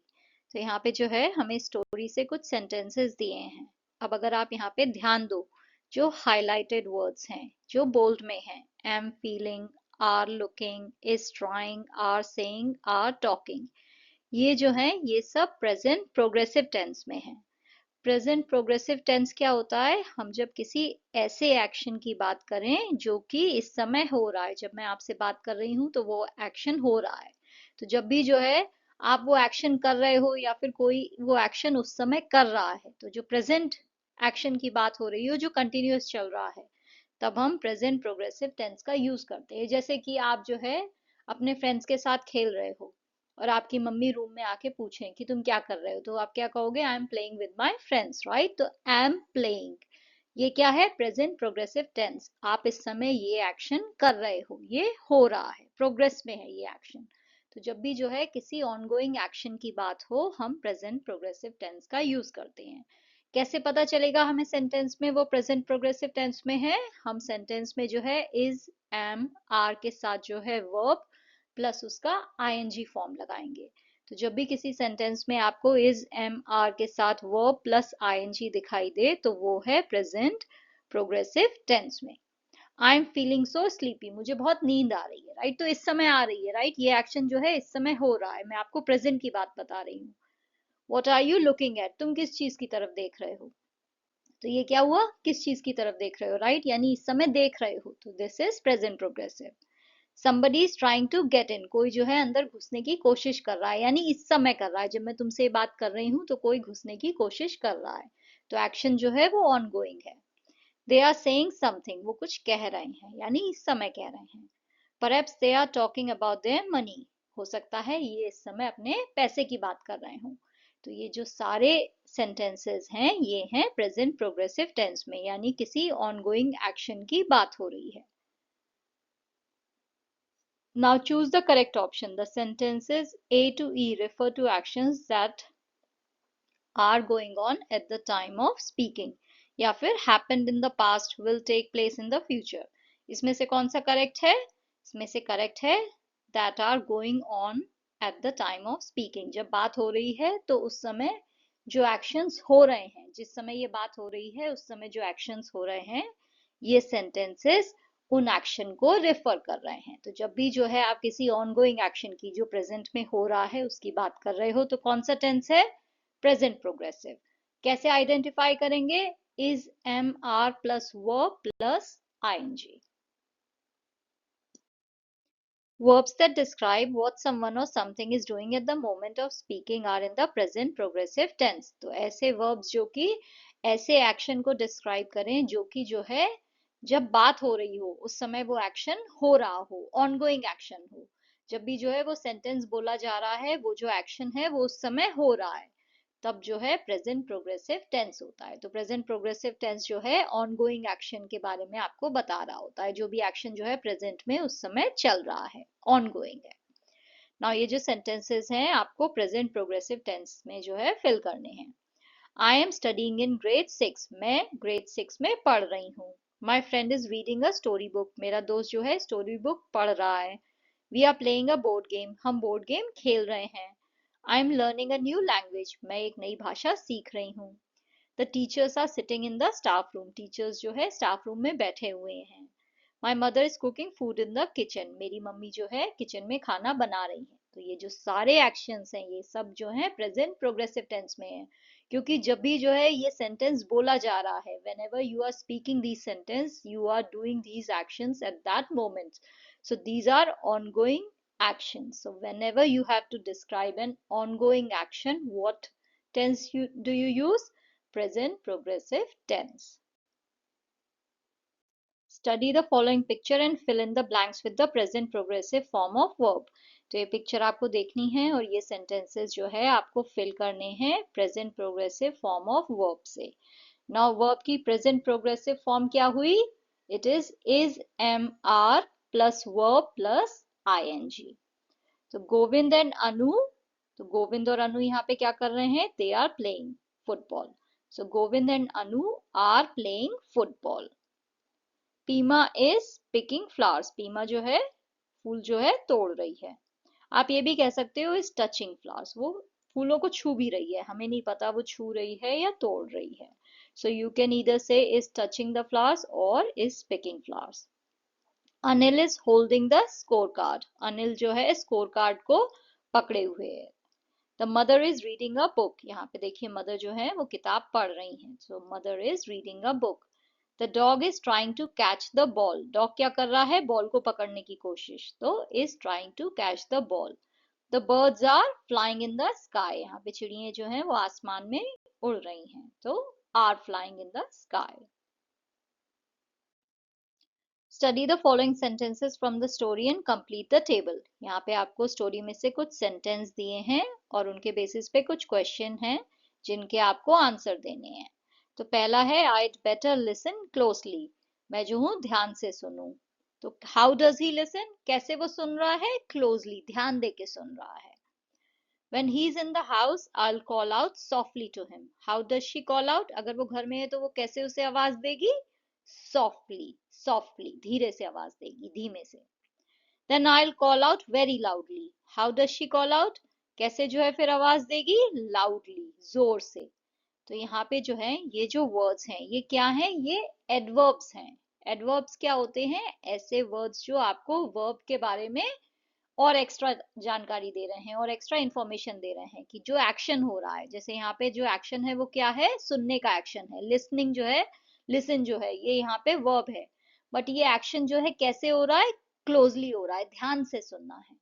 तो यहाँ पे जो है हमें स्टोरी से कुछ सेंटेंसेस दिए हैं. अब अगर आप यहाँ पे ध्यान दो, जो हाईलाइटेड वर्ड्स हैं, जो बोल्ड में हैं, am feeling, are looking, is trying, are saying, are talking, ये जो है ये सब प्रेजेंट प्रोग्रेसिव टेंस में है. प्रेजेंट प्रोग्रेसिव टेंस क्या होता है? हम जब किसी ऐसे एक्शन की बात करें जो कि इस समय हो रहा है, जब मैं आपसे बात कर रही हूँ तो वो एक्शन हो रहा है. तो जब भी जो है आप वो एक्शन कर रहे हो या फिर कोई वो एक्शन उस समय कर रहा है, तो जो प्रेजेंट एक्शन की बात हो रही हो, जो कंटिन्यूअस चल रहा है, तब हम प्रेजेंट प्रोग्रेसिव टेंस का यूज करते हैं. जैसे कि आप जो है अपने फ्रेंड्स के साथ खेल रहे हो और आपकी मम्मी रूम में आके पूछें कि तुम क्या कर रहे हो, तो आप क्या कहोगे? I am playing with my friends, right? तो आई एम प्लेइंग, ये क्या है? Present progressive tense. आप इस समय ये एक्शन कर रहे हो, ये हो रहा है, प्रोग्रेस में है ये एक्शन. तो जब भी जो है किसी ऑनगोइंग एक्शन की बात हो, हम प्रेजेंट प्रोग्रेसिव टेंस का यूज करते हैं. कैसे पता चलेगा हमें सेंटेंस में वो प्रेजेंट प्रोग्रेसिव टेंस में है? हम सेंटेंस में जो है इज, एम, आर के साथ जो है वर्ब प्लस उसका आईएनजी फॉर्म लगाएंगे. तो जब भी किसी सेंटेंस में आपको इज, एम, आर के साथ वर्ब प्लस आईएनजी दिखाई दे, तो वो है प्रेजेंट प्रोग्रेसिव टेंस में. आई एम फीलिंग सो स्लीपी, मुझे बहुत नींद आ रही है, राइट? तो इस समय आ रही है, राइट? ये एक्शन जो है इस समय हो रहा है, मैं आपको प्रेजेंट की बात बता रही हूँ. What are you looking at, तुम किस चीज की तरफ देख रहे हो? तो ये क्या हुआ? किस चीज की तरफ देख रहे हो, राइट? यानी इस समय देख रहे हो, तो this is present progressive. somebody is trying to get in, कोई जो है अंदर घुसने की कोशिश कर रहा है, यानी इस समय कर रहा है. जब मैं तुमसे बात कर रही हूँ तो कोई घुसने की कोशिश कर रहा है, तो एक्शन जो है वो ऑनगोइंग है. दे आर सेइंग समथिंग, वो कुछ कह रहे हैं, यानी इस समय कह रहे हैं. Perhaps they are talking about their money, हो सकता है ये इस समय अपने पैसे की बात कर रहे हों. तो ये जो सारे सेंटेंसेस हैं ये हैं प्रेजेंट प्रोग्रेसिव टेंस में, यानी किसी ऑनगोइंग एक्शन की बात हो रही है. Now choose the correct option. The sentences A to E refer to actions that are going on at the time of speaking, या फिर happened in the past, will take place in the future. इसमें से कौन सा correct है? इसमें से correct है that are going on at the time of speaking. जब बात हो रही है तो उस समय जो एक्शंस हो रहे हैं, जिस समय ये बात हो रही है उस समय जो एक्शंस हो रहे हैं, ये सेंटेंसेस उन एक्शन को रेफर कर रहे हैं. तो जब भी जो है आप किसी ऑनगोइंग एक्शन की जो प्रेजेंट में हो रहा है उसकी बात कर रहे हो, तो कौन सा टेंस है? Present progressive. कैसे आइडेंटिफाई करेंगे? Is, am, are plus verb plus ING. Verbs that describe what someone or something is doing at the moment of speaking are in the present progressive tense. तो ऐसे verbs जो कि ऐसे action को describe करें जो कि जो है जब बात हो रही हो उस समय वो action हो रहा हो, ongoing action हो. जब भी जो है वो sentence बोला जा रहा है, वो जो action है वो उस समय हो रहा है, तब जो है प्रेजेंट प्रोग्रेसिव टेंस होता है. तो प्रेजेंट प्रोग्रेसिव टेंस जो है ऑनगोइंग एक्शन के बारे में आपको बता रहा होता है, जो भी एक्शन जो है प्रेजेंट में उस समय चल रहा है, ऑनगोइंग है. नाउ ये जो सेंटेंसेस हैं आपको प्रेजेंट प्रोग्रेसिव टेंस में जो है फिल करने हैं. I am studying in grade 6, मैं ग्रेड 6 में पढ़ रही हूँ. My friend is reading a story book, मेरा दोस्त जो है स्टोरी बुक पढ़ रहा है. We are playing a board game, हम बोर्ड गेम खेल रहे हैं. I am learning a new language, मैं एक नई भाषा सीख रही हूँ. The teachers are sitting in the staff room, teachers जो है स्टाफ रूम में बैठे हुए हैं. My mother is cooking food in the kitchen, मेरी मम्मी जो है किचन में खाना बना रही है. तो ये जो सारे एक्शंस हैं ये सब जो है प्रेजेंट प्रोग्रेसिव टेंस में है, क्योंकि जब भी जो है ये सेंटेंस बोला जा रहा है, whenever you are speaking these sentence you are doing these actions at that moment, so these are ongoing actions. So whenever you have to describe an ongoing action, what tense do you use? Present progressive tense. Study the following picture and fill in the blanks with the present progressive form of verb. तो ये picture आपको देखनी है और ये sentences जो है आपको फिल करने हैं present progressive form of verb से. नाउ वर्ब की प्रेजेंट प्रोग्रेसिव फॉर्म क्या हुई? It is, am, are plus verb plus ING. तो गोविंद एंड अनु, तो गोविंद और अनु यहाँ पे क्या कर रहे हैं? They are playing football. So Govind and Anu are playing football. Pema is picking flowers. Pema जो है फूल जो है तोड़ रही है. आप ये भी कह सकते हो इज टचिंग फ्लावर्स. वो फूलों को छू भी रही है, हमें नहीं पता वो छू रही है या तोड़ रही है. सो यू कैन ईदर से इज टचिंग द फ्लावर्स और is picking flowers. Anil is holding the score card. Anil जो है स्कोर कार्ड को पकड़े हुए है. The mother is reading a book. यहाँ पे देखिए मदर जो है वो किताब पढ़ रही हैं. So mother is reading a book. The dog is trying to catch the ball. Dog क्या कर रहा है? बॉल को पकड़ने की कोशिश. तो is trying to catch the ball. The birds are flying in the sky. यहाँ पे चिड़िया जो है वो आसमान में उड़ रही हैं. तो are flying in the sky. Study the following sentences from the story and complete the table. यहाँ पे आपको स्टोरी में से कुछ सेंटेंस दिए हैं और उनके बेसिस पे कुछ क्वेश्चन हैं जिनके आपको आंसर देने हैं. तो पहला है I'd better listen closely. मैं जो हूँ ध्यान से सुनूं. तो हाउ डज ही लिसन? कैसे वो सुन रहा है? क्लोजली, ध्यान दे के सुन रहा है. When he's in the house, I'll call out softly to him. How does she call out? अगर वो घर में है तो वो कैसे उसे आवाज देगी? Softly, softly, धीरे से आवाज देगी, धीमे से. Then I'll call out very loudly. How does she call out? कैसे जो है फिर आवाज देगी? Loudly, जोर से. तो यहाँ पे जो है ये जो वर्ड्स हैं ये क्या हैं? ये एडवर्ब्स हैं. एडवर्ब्स क्या होते हैं? ऐसे वर्ड्स जो आपको वर्ब के बारे में और एक्स्ट्रा जानकारी दे रहे हैं और एक्स्ट्रा इंफॉर्मेशन दे रहे हैं कि जो एक्शन हो रहा है. जैसे यहाँ पे जो एक्शन है वो क्या है? सुनने का एक्शन है. लिसनिंग जो है, लिसन जो है ये यहाँ पे वर्ब है. बट ये एक्शन जो है कैसे हो रहा है? क्लोजली हो रहा है, ध्यान से सुनना है.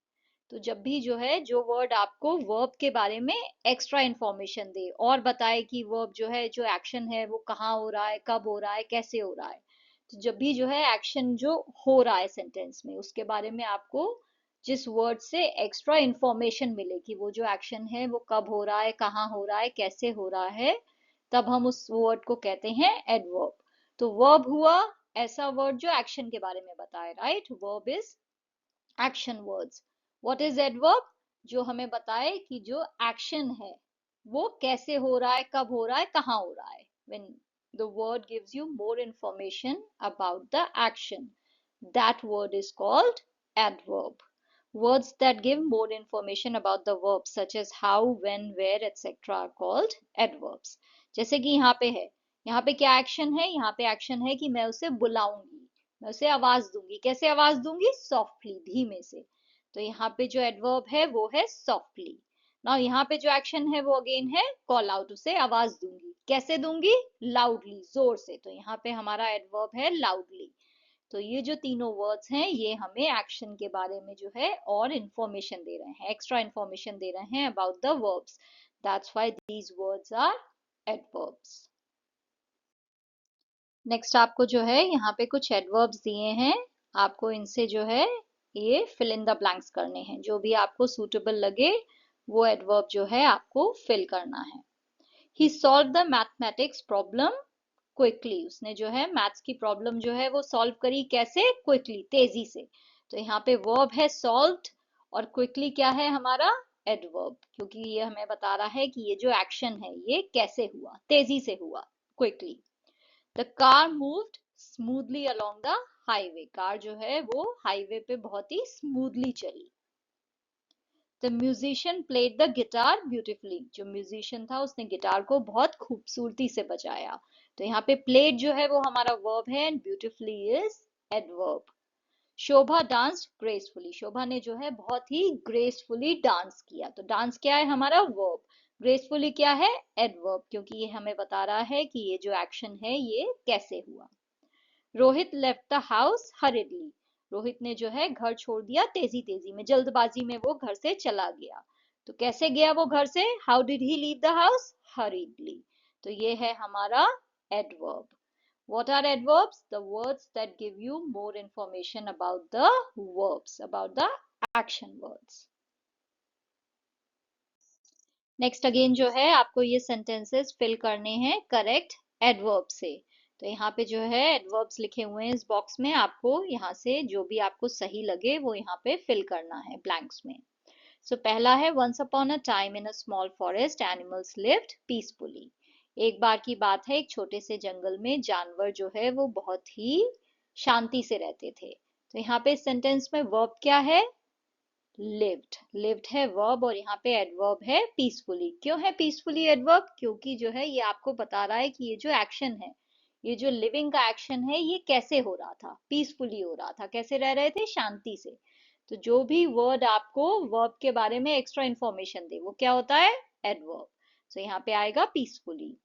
तो जब भी जो है जो वर्ड आपको वर्ब के बारे में एक्स्ट्रा इंफॉर्मेशन दे और बताए कि वर्ब जो है जो एक्शन है वो कहाँ हो रहा है, कब हो रहा है, कैसे हो रहा है. तो जब भी जो है एक्शन जो हो रहा है सेंटेंस में उसके बारे में आपको जिस वर्ड से एक्स्ट्रा इंफॉर्मेशन मिले कि वो जो एक्शन है वो कब हो रहा है, कहाँ हो रहा है, कैसे हो रहा है, तब हम उस वर्ड को कहते हैं एडवर्ब. तो वर्ब हुआ ऐसा वर्ड जो एक्शन के बारे में बताए. Right, verb is action words. What is adverb? जो हमें बताए कि जो एक्शन है वो कैसे हो रहा है, कब हो रहा है, कहाँ हो रहा है. when the word gives you more information about the action, that word is called adverb. Words that give more information about the verbs such as how, when, where, etc. are called adverbs. जैसे कि यहाँ पे है, यहाँ पे क्या action है? यहाँ पे एक्शन है कि मैं उसे बुलाऊंगी, मैं उसे आवाज दूंगी. कैसे आवाज दूंगी? सॉफ्टली, धीमे से. तो यहाँ पे जो एडवर्ब है वो है सॉफ्टली. नाउ यहाँ पे जो एक्शन है वो अगेन है कॉल आउट, उसे आवाज दूंगी. कैसे दूंगी? लाउडली, जोर से. तो यहाँ पे हमारा एडवर्ब है लाउडली. तो ये जो तीनों वर्ड्स हैं ये हमें एक्शन के बारे में जो है और इंफॉर्मेशन दे रहे हैं, एक्स्ट्रा इंफॉर्मेशन दे रहे हैं about the verbs. That's why these words are adverbs. Next आपको जो है यहाँ पे कुछ एडवर्ब्स दिए हैं. आपको इनसे जो है ये फिल इन द ब्लैंक्स करने हैं. जो भी आपको सूटेबल लगे वो एडवर्ब जो है आपको फिल करना है. He solved the mathematics problem quickly. उसने जो है मैथ्स की प्रॉब्लम जो है वो सॉल्व करी. कैसे? क्विकली, तेजी से. तो यहाँ पे वर्ब है सॉल्व्ड और क्विकली क्या है हमारा? एडवर्ब. क्योंकि ये हमें बता रहा है कि ये जो एक्शन है ये कैसे हुआ, तेजी से हुआ, quickly. The car moved smoothly along the highway. Car जो है वो हाईवे पे बहुत ही स्मूथली चली. The musician played the guitar beautifully. जो म्यूजिशियन था उसने गिटार को बहुत खूबसूरती से बजाया. तो यहाँ पे प्लेड जो है वो हमारा वर्ब है and beautifully is adverb. Shobha danced gracefully. Shobha ने जो है बहुत ही ग्रेसफुली डांस किया. तो डांस क्या है हमारा? वर्ब. ग्रेसफुली क्या है? एडवर्ब. क्योंकि ये हमें बता रहा है कि ये जो एक्शन है ये कैसे हुआ. Rohit left the house हरिडली. Rohit ने जो है घर छोड़ दिया तेजी तेजी में, जल्दबाजी में वो घर से चला गया. तो कैसे गया वो घर से? How did he leave the house? हरिडली. तो ये है हमारा adverb. What are adverbs? The words that give you more information about the verbs, about the action words. Next again जो है आपको ये सेंटेंसेस फिल करने हैं करेक्ट एडवर्ब से. तो यहाँ पे जो है एडवर्ब्स लिखे हुए हैं इस बॉक्स में. आपको यहाँ से जो भी आपको सही लगे वो यहाँ पे फिल करना है ब्लैंक्स में. सो पहला है once upon a time in a small forest animals lived peacefully. एक बार की बात है, एक छोटे से जंगल में जानवर जो है वो बहुत ही शांति से रहते थे। तो यहाँ पे सेंटेंस में वर्ब क्या है? लिव्ड। लिव्ड है वर्ब और यहाँ पे एडवर्ब है पीसफुली। क्यों है पीसफुली एडवर्ब? क्योंकि जो है ये आपको बता रहा है कि ये जो एक्शन है, ये जो लिविंग का एक्शन है, ये कैसे हो रहा था? पीसफुली हो रहा था। कैसे रह रहे थे? शांति से। तो जो भी वर्ड आपको वर्ब के बारे में एक्स्ट्रा इंफॉर्मेशन दे, वो क्या होता है? एडवर्ब। तो यहाँ पे आएगा peacefully.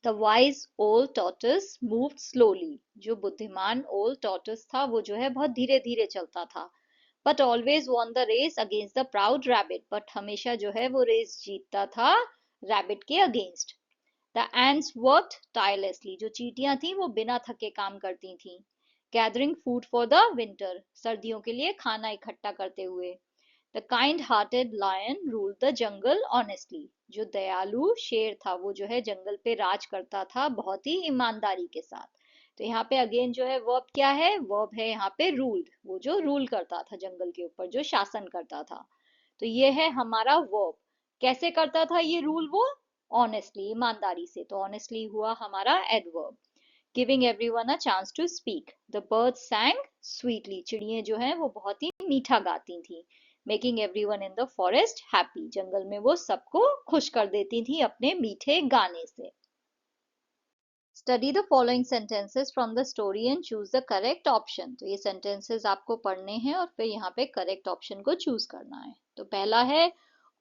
The wise old tortoise moved slowly. जो बुद्धिमान old tortoise था वो जो है बहुत धीरे धीरे चलता था। But always won the race against the proud rabbit. But हमेशा जो है वो रेस जीतता था rabbit के against. The ants worked tirelessly. जो चींटियां थी वो बिना थके काम करती थी। Gathering food for the winter. सर्दियों के लिए खाना इकट्ठा करते हुए। The kind-hearted lion ruled the jungle honestly. जो दयालु शेर था वो जो है जंगल पे राज करता था बहुत ही ईमानदारी के साथ। तो यहाँ पे अगेन जो है वर्ब क्या है? वर्ब है यहाँ पे रूल्ड। वो जो रूल करता था जंगल के ऊपर, जो शासन करता था। तो ये है हमारा वर्ब। कैसे करता था ये रूल वो? ऑनेस्टली, ईमानदारी से। तो ऑनेस्टली हुआ हमारा adverb. Giving everyone a chance to speak. The birds sang sweetly. चिड़ियां जो है वो बहुत ही मीठा गाती थी। Making everyone in the forest happy. जंगल में वो सबको खुश कर देती थी अपने मीठे गाने से। Study the following sentences from the story and choose the correct option. तो ये सेंटेंसेस आपको पढ़ने हैं और फिर यहाँ पे करेक्ट ऑप्शन को चूज करना है। तो पहला है,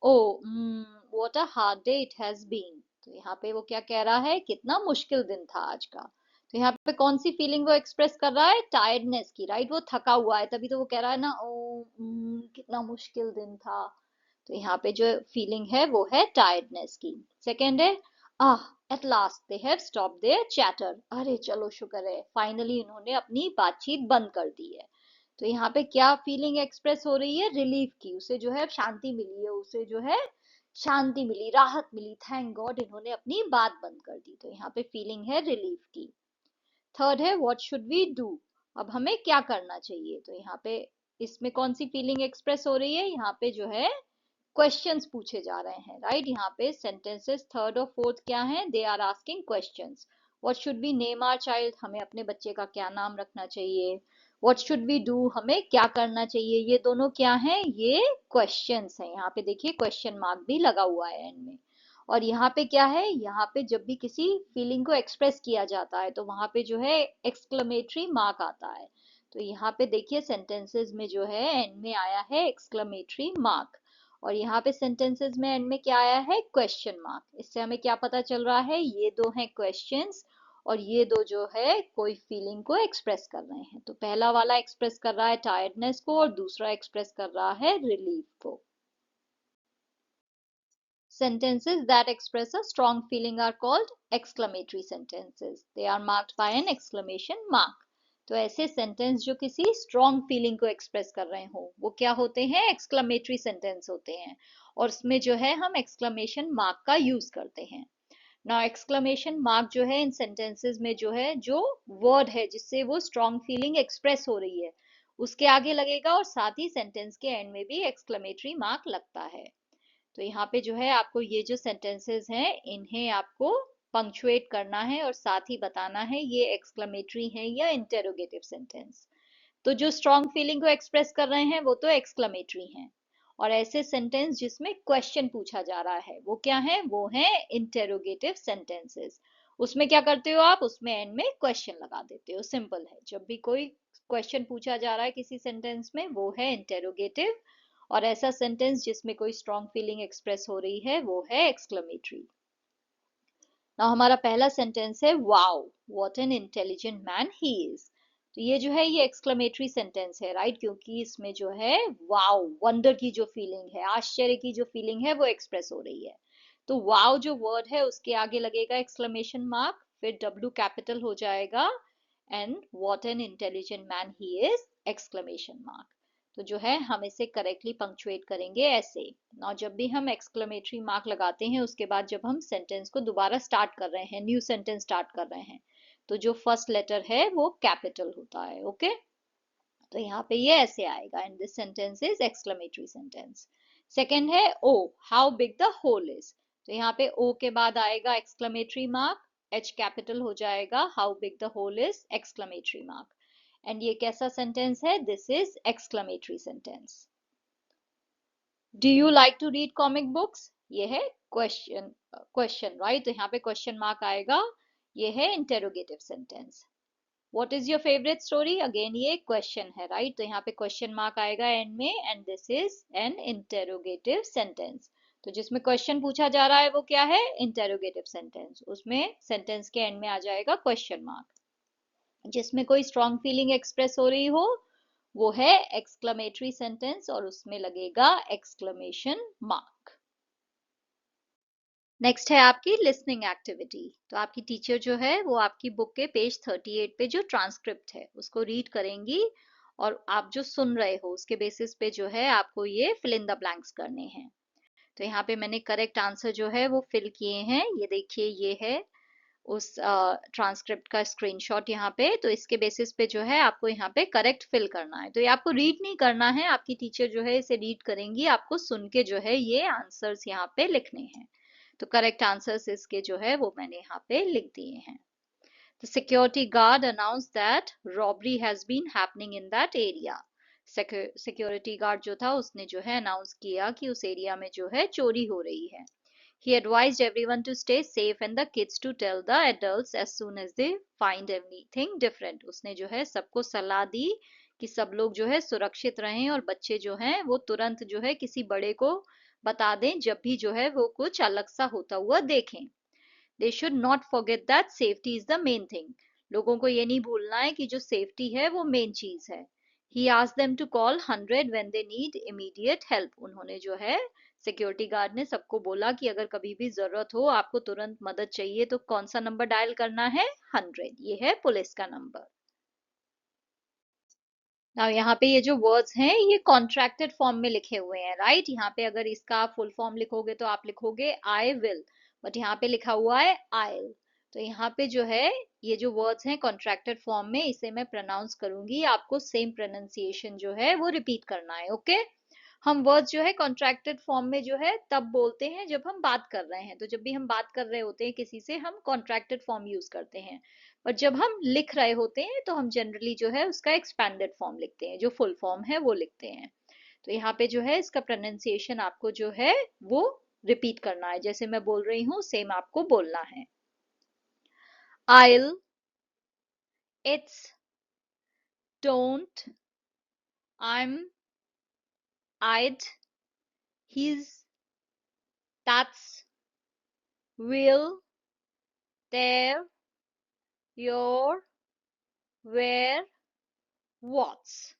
oh what a hard day it has been. तो यहाँ पे वो क्या कह रहा है? कितना मुश्किल दिन था आज का। तो यहाँ पे कौन सी फीलिंग वो एक्सप्रेस कर रहा है? टायर्डनेस की, राइट? वो थका हुआ है, तभी तो वो कह रहा है ना, ओ कितना मुश्किल दिन था। तो यहाँ पे जो फीलिंग है वो है टायर्डनेस की। सेकेंड है, ah at last they have stop their chatter. अरे चलो शुक्र है, फाइनली इन्होंने अपनी बातचीत बंद कर दी है। तो यहाँ पे क्या फीलिंग एक्सप्रेस हो रही है? रिलीफ की। उसे जो है शांति मिली है, उसे जो है शांति मिली, राहत मिली। थैंक गॉड इन्होंने अपनी बात बंद कर दी। तो यहाँ पे फीलिंग है रिलीफ की। थर्ड है व्हाट शुड वी डू। अब हमें क्या करना चाहिए? तो यहाँ पे इसमें कौन सी फीलिंग एक्सप्रेस हो रही है? यहाँ पे जो है क्वेश्चंस पूछे जा रहे हैं, राइट? यहाँ पे सेंटेंसेस थर्ड और फोर्थ क्या है? They are asking questions. What should we name our child. हमें अपने बच्चे का क्या नाम रखना चाहिए? व्हाट शुड वी डू, हमें क्या करना चाहिए? ये दोनों क्या है? ये क्वेश्चंस हैं। यहाँ पे देखिए क्वेश्चन मार्क भी लगा हुआ है एंड में। और यहाँ पे क्या है? यहाँ पे जब भी किसी फीलिंग को एक्सप्रेस किया जाता है तो वहां पे जो है एक्सक्लेमेटरी मार्क आता है। तो यहाँ पे देखिए सेंटेंसेस में जो है एंड में आया है एक्सक्लेमेटरी मार्क। और यहाँ पे सेंटेंसेस में एंड में क्या आया है? Question mark. इससे हमें क्या पता चल रहा है? ये दो हैं क्वेश्चंस और ये दो जो है कोई फीलिंग को एक्सप्रेस कर रहे हैं। तो पहला वाला एक्सप्रेस कर रहा है टायर्डनेस को और दूसरा एक्सप्रेस कर रहा है रिलीफ को। Sentences that express a strong feeling are called exclamatory sentences. They are marked by an exclamation mark. तो ऐसे सेंटेंस जो किसी स्ट्रॉन्ग फीलिंग को एक्सप्रेस कर रहे हो वो क्या होते हैं? एक्सक्लेमेटरी सेंटेंस होते हैं। और उसमें जो है हम एक्सक्लेमेशन मार्क का यूज करते हैं। नाउ एक्सक्लेमेशन मार्क जो है इन सेंटेंसेस में जो है, जो वर्ड है जिससे वो स्ट्रॉन्ग फीलिंग एक्सप्रेस हो रही है, उसके आगे लगेगा और साथ ही सेंटेंस के एंड में भी एक्सक्लेमेटरी मार्क लगता है। तो यहाँ पे जो है आपको ये जो सेंटेंसेस हैं इन्हें आपको पंक्चुएट करना है और साथ ही बताना है ये एक्सक्लेमेटरी है या इंटेरोगेटिव सेंटेंस। तो जो स्ट्रॉन्ग फीलिंग को एक्सप्रेस कर रहे हैं वो तो एक्सक्लेमेटरी हैं। और ऐसे सेंटेंस जिसमें क्वेश्चन पूछा जा रहा है वो क्या है? वो है इंटेरोगेटिव सेंटेंसेस। उसमें क्या करते हो आप? उसमें एंड में क्वेश्चन लगा देते हो। सिंपल है, जब भी कोई क्वेश्चन पूछा जा रहा है किसी सेंटेंस में वो है इंटेरोगेटिव। और ऐसा सेंटेंस जिसमें कोई स्ट्रॉन्ग फीलिंग एक्सप्रेस हो रही है वो है एक्सक्लेमेटरी। नाउ हमारा पहला सेंटेंस है, wow what an intelligent man he is. तो ये जो है ये एक्सक्लेमेटरी सेंटेंस है, राइट? क्योंकि इसमें जो है वाओ, वंडर की जो फीलिंग है, आश्चर्य की जो फीलिंग है वो एक्सप्रेस हो रही है। तो वाओ जो वर्ड है उसके आगे लगेगा एक्सक्लेमेशन मार्क, फिर डब्ल्यू कैपिटल हो जाएगा and what an intelligent man he is exclamation mark. तो जो है हम इसे करेक्टली पंक्चुएट करेंगे ऐसे। नाउ जब भी हम एक्सक्लेमेटरी मार्क लगाते हैं उसके बाद जब हम सेंटेंस को दोबारा स्टार्ट कर रहे हैं, न्यू सेंटेंस स्टार्ट कर रहे हैं, तो जो फर्स्ट लेटर है वो कैपिटल होता है। ओके, तो यहाँ पे ये ऐसे आएगा and this sentence is exclamatory sentence. Second है oh, how big the hole is. तो यहाँ पे ओ के बाद आएगा एक्सक्लेमेटरी मार्क, एच कैपिटल हो जाएगा, how big the hole is exclamatory mark. And ये कैसा सेंटेंस है? This is exclamatory sentence. Do you like to read comic books? ये है क्वेश्चन, क्वेश्चन राइट, तो यहाँ पे क्वेश्चन मार्क आएगा, ये है interrogative sentence. What is your favourite story? Again ये क्वेश्चन है राइट, तो यहाँ पे क्वेश्चन मार्क आएगा एंड में, and this is an interrogative sentence. तो जिसमें क्वेश्चन पूछा जा रहा है वो क्या है? इंटेरोगेटिव सेंटेंस, उसमें सेंटेंस के एंड में आ जाएगा क्वेश्चन मार्क। जिसमें कोई स्ट्रॉन्ग फीलिंग एक्सप्रेस हो रही हो वो है एक्सक्लेमेटरी सेंटेंस, और उसमें लगेगा एक्सक्लेमेशन मार्क। नेक्स्ट है आपकी लिसनिंग एक्टिविटी। तो आपकी टीचर जो है वो आपकी बुक के पेज 38 पे जो ट्रांसक्रिप्ट है उसको रीड करेंगी, और आप जो सुन रहे हो उसके बेसिस पे जो है आपको ये फिल इन द ब्लैंक्स करने हैं। तो यहाँ पे मैंने करेक्ट आंसर जो है वो फिल किए हैं, ये देखिए ये है उस ट्रांसक्रिप्ट का स्क्रीनशॉट यहाँ पे। तो इसके बेसिस पे जो है आपको यहाँ पे करेक्ट फिल करना है। तो ये आपको रीड नहीं करना है, आपकी टीचर जो है इसे रीड करेंगी, आपको सुन के जो है ये आंसर्स यहाँ पे लिखने हैं। तो करेक्ट आंसर्स इसके जो है वो मैंने यहाँ पे लिख दिए हैं। The security guard announced that robbery has been happening in that area. Security guard जो था उसने जो है अनाउंस किया कि उस एरिया में जो है चोरी हो रही है। He advised everyone to stay safe and the kids to tell the adults as soon as they find anything different. उसने जो है सबको सलाह दी कि सब लोग जो है सुरक्षित रहें, और बच्चे जो हैं वो तुरंत जो है किसी बड़े को बता दें जब भी जो है वो कुछ अलग सा होता हुआ देखें। They should not forget that safety is the main thing. लोगों को ये नहीं भूलना है कि जो सेफ्टी है वो मेन चीज है। He asked them to call 100 when they need immediate help. उन्होंने जो है सिक्योरिटी गार्ड ने सबको बोला कि अगर कभी भी जरूरत हो, आपको तुरंत मदद चाहिए, तो कौन सा नंबर डायल करना है? 100, ये है पुलिस का नंबर। नाउ यहाँ पे ये जो वर्ड्स हैं ये कॉन्ट्रैक्टेड फॉर्म में लिखे हुए हैं राइट। यहाँ पे अगर इसका फुल फॉर्म लिखोगे तो आप लिखोगे आई विल, बट यहाँ पे लिखा हुआ है आइल। तो यहाँ पे जो है ये जो वर्ड्स हैं कॉन्ट्रैक्टेड फॉर्म में, इसे मैं प्रोनाउंस करूंगी, आपको सेम प्रोनाउंसिएशन जो है वो रिपीट करना है। ओके, हम वर्ड्स जो है कॉन्ट्रैक्टेड फॉर्म में जो है तब बोलते हैं जब हम बात कर रहे हैं। तो जब भी हम बात कर रहे होते हैं किसी से, हम कॉन्ट्रैक्टेड फॉर्म यूज करते हैं। पर जब हम लिख रहे होते हैं तो हम जनरली जो है उसका एक्सपैंडेड फॉर्म लिखते हैं, जो फुल फॉर्म है वो लिखते हैं। तो यहाँ पे जो है इसका प्रोनाउंसिएशन आपको जो है वो रिपीट करना है, जैसे मैं बोल रही हूँ सेम आपको बोलना है। I'll, it's, don't, I'm, I'd, he's, that's, will, there, your, where, what's.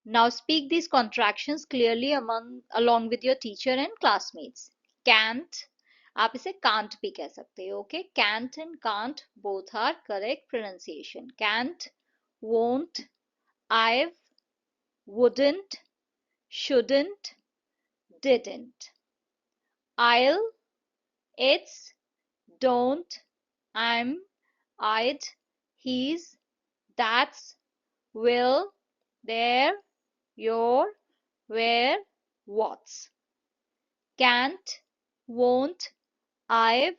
Now speak these contractions clearly along with your teacher and classmates. Can't, आप इसे can't भी कह सकते हो। Okay, can't and can't both are correct pronunciation. Can't, won't, I've, wouldn't, shouldn't, didn't. I'll, it's, don't, I'm, I'd, he's, that's, will, there, your, where, what's. Can't, won't, I've,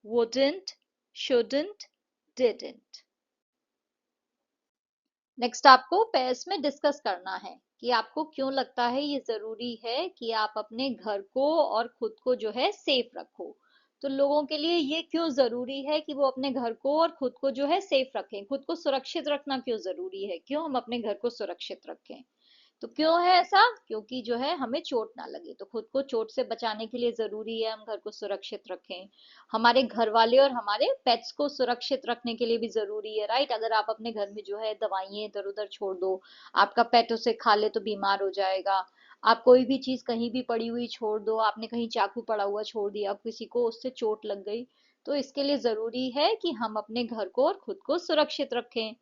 wouldn't, shouldn't, didn't. Next आपको pairs में discuss करना है कि आपको क्यों लगता है ये जरूरी है कि आप अपने घर को और खुद को जो है सेफ रखो। तो लोगों के लिए ये क्यों जरूरी है कि वो अपने घर को और खुद को जो है सेफ रखें, खुद को सुरक्षित रखना क्यों जरूरी है, क्यों हम अपने घर को सुरक्षित रखें। तो क्यों है ऐसा? क्योंकि जो है हमें चोट ना लगे, तो खुद को चोट से बचाने के लिए जरूरी है हम घर को सुरक्षित रखें। हमारे घर वाले और हमारे पेट्स को सुरक्षित रखने के लिए भी जरूरी है राइट। अगर आप अपने घर में जो है दवाइयां इधर उधर छोड़ दो, आपका पेट उसे खा ले तो बीमार हो जाएगा। आप कोई भी चीज कहीं भी पड़ी हुई छोड़ दो, आपने कहीं चाकू पड़ा हुआ छोड़ दिया, किसी को उससे चोट लग गई, तो इसके लिए जरूरी है कि हम अपने घर को और खुद को सुरक्षित रखें,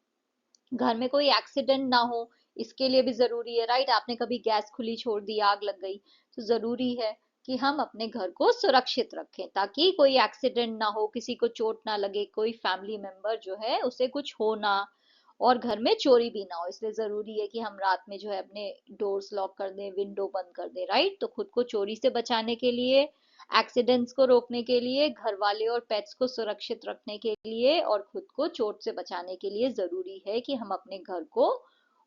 घर में कोई एक्सीडेंट ना हो, इसके लिए भी जरूरी है राइट। आपने कभी गैस खुली छोड़ दी, आग लग गई, तो जरूरी है कि हम अपने घर को सुरक्षित रखें ताकि कोई एक्सीडेंट ना हो, किसी को चोट ना लगे, कोई फैमिली मेंबर जो है उसे कुछ हो ना। और घर में चोरी भी ना हो, इसलिए जरूरी है कि हम रात में जो है अपने डोर्स लॉक कर दें, विंडो बंद कर दें, राइट। तो खुद को चोरी से बचाने के लिए, एक्सीडेंट्स को रोकने के लिए, घर वाले और पेट्स को सुरक्षित रखने के लिए और खुद को चोट से बचाने के लिए जरूरी है कि हम अपने घर को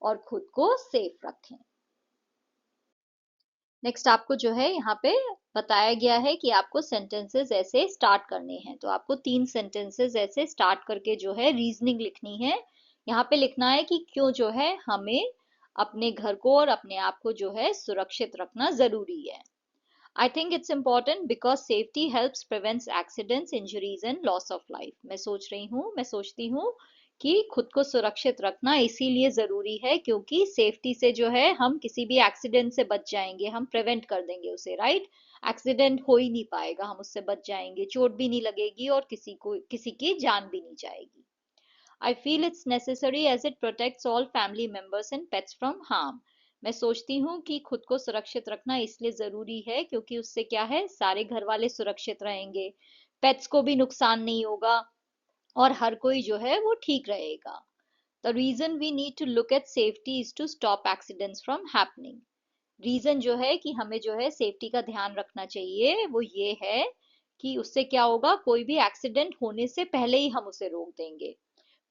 और खुद को सेफ रखें। नेक्स्ट आपको जो है यहाँ पे बताया गया है कि आपको सेंटेंसेस ऐसे स्टार्ट करने हैं। तो आपको 3 सेंटेंसेस ऐसे स्टार्ट करके जो है रीजनिंग लिखनी है। यहाँ पे लिखना है कि क्यों जो है हमें अपने घर को और अपने आप को जो है सुरक्षित रखना जरूरी है। I think it's important because safety helps prevents accidents, injuries and loss of life. मैं सोचती हूँ कि खुद को सुरक्षित रखना इसीलिए जरूरी है क्योंकि सेफ्टी से जो है हम किसी भी एक्सीडेंट से बच जाएंगे, हम प्रिवेंट कर देंगे उसे, राइट। एक्सीडेंट हो ही नहीं पाएगा, हम उससे बच जाएंगे, चोट भी नहीं लगेगी और किसी की जान भी नहीं जाएगी। I feel it's necessary as it protects all family members and pets from harm. मैं सोचती हूँ कि खुद को सुरक्षित रखना इसलिए जरूरी है क्योंकि उससे क्या है, सारे घर वाले सुरक्षित रहेंगे, पेट्स को भी नुकसान नहीं होगा और हर कोई जो है वो ठीक रहेगा। The reason we need to look at safety is to stop accidents from happening. Reason जो है कि हमें जो है सेफ्टी का ध्यान रखना चाहिए वो ये है कि उससे क्या होगा, कोई भी एक्सीडेंट होने से पहले ही हम उसे रोक देंगे।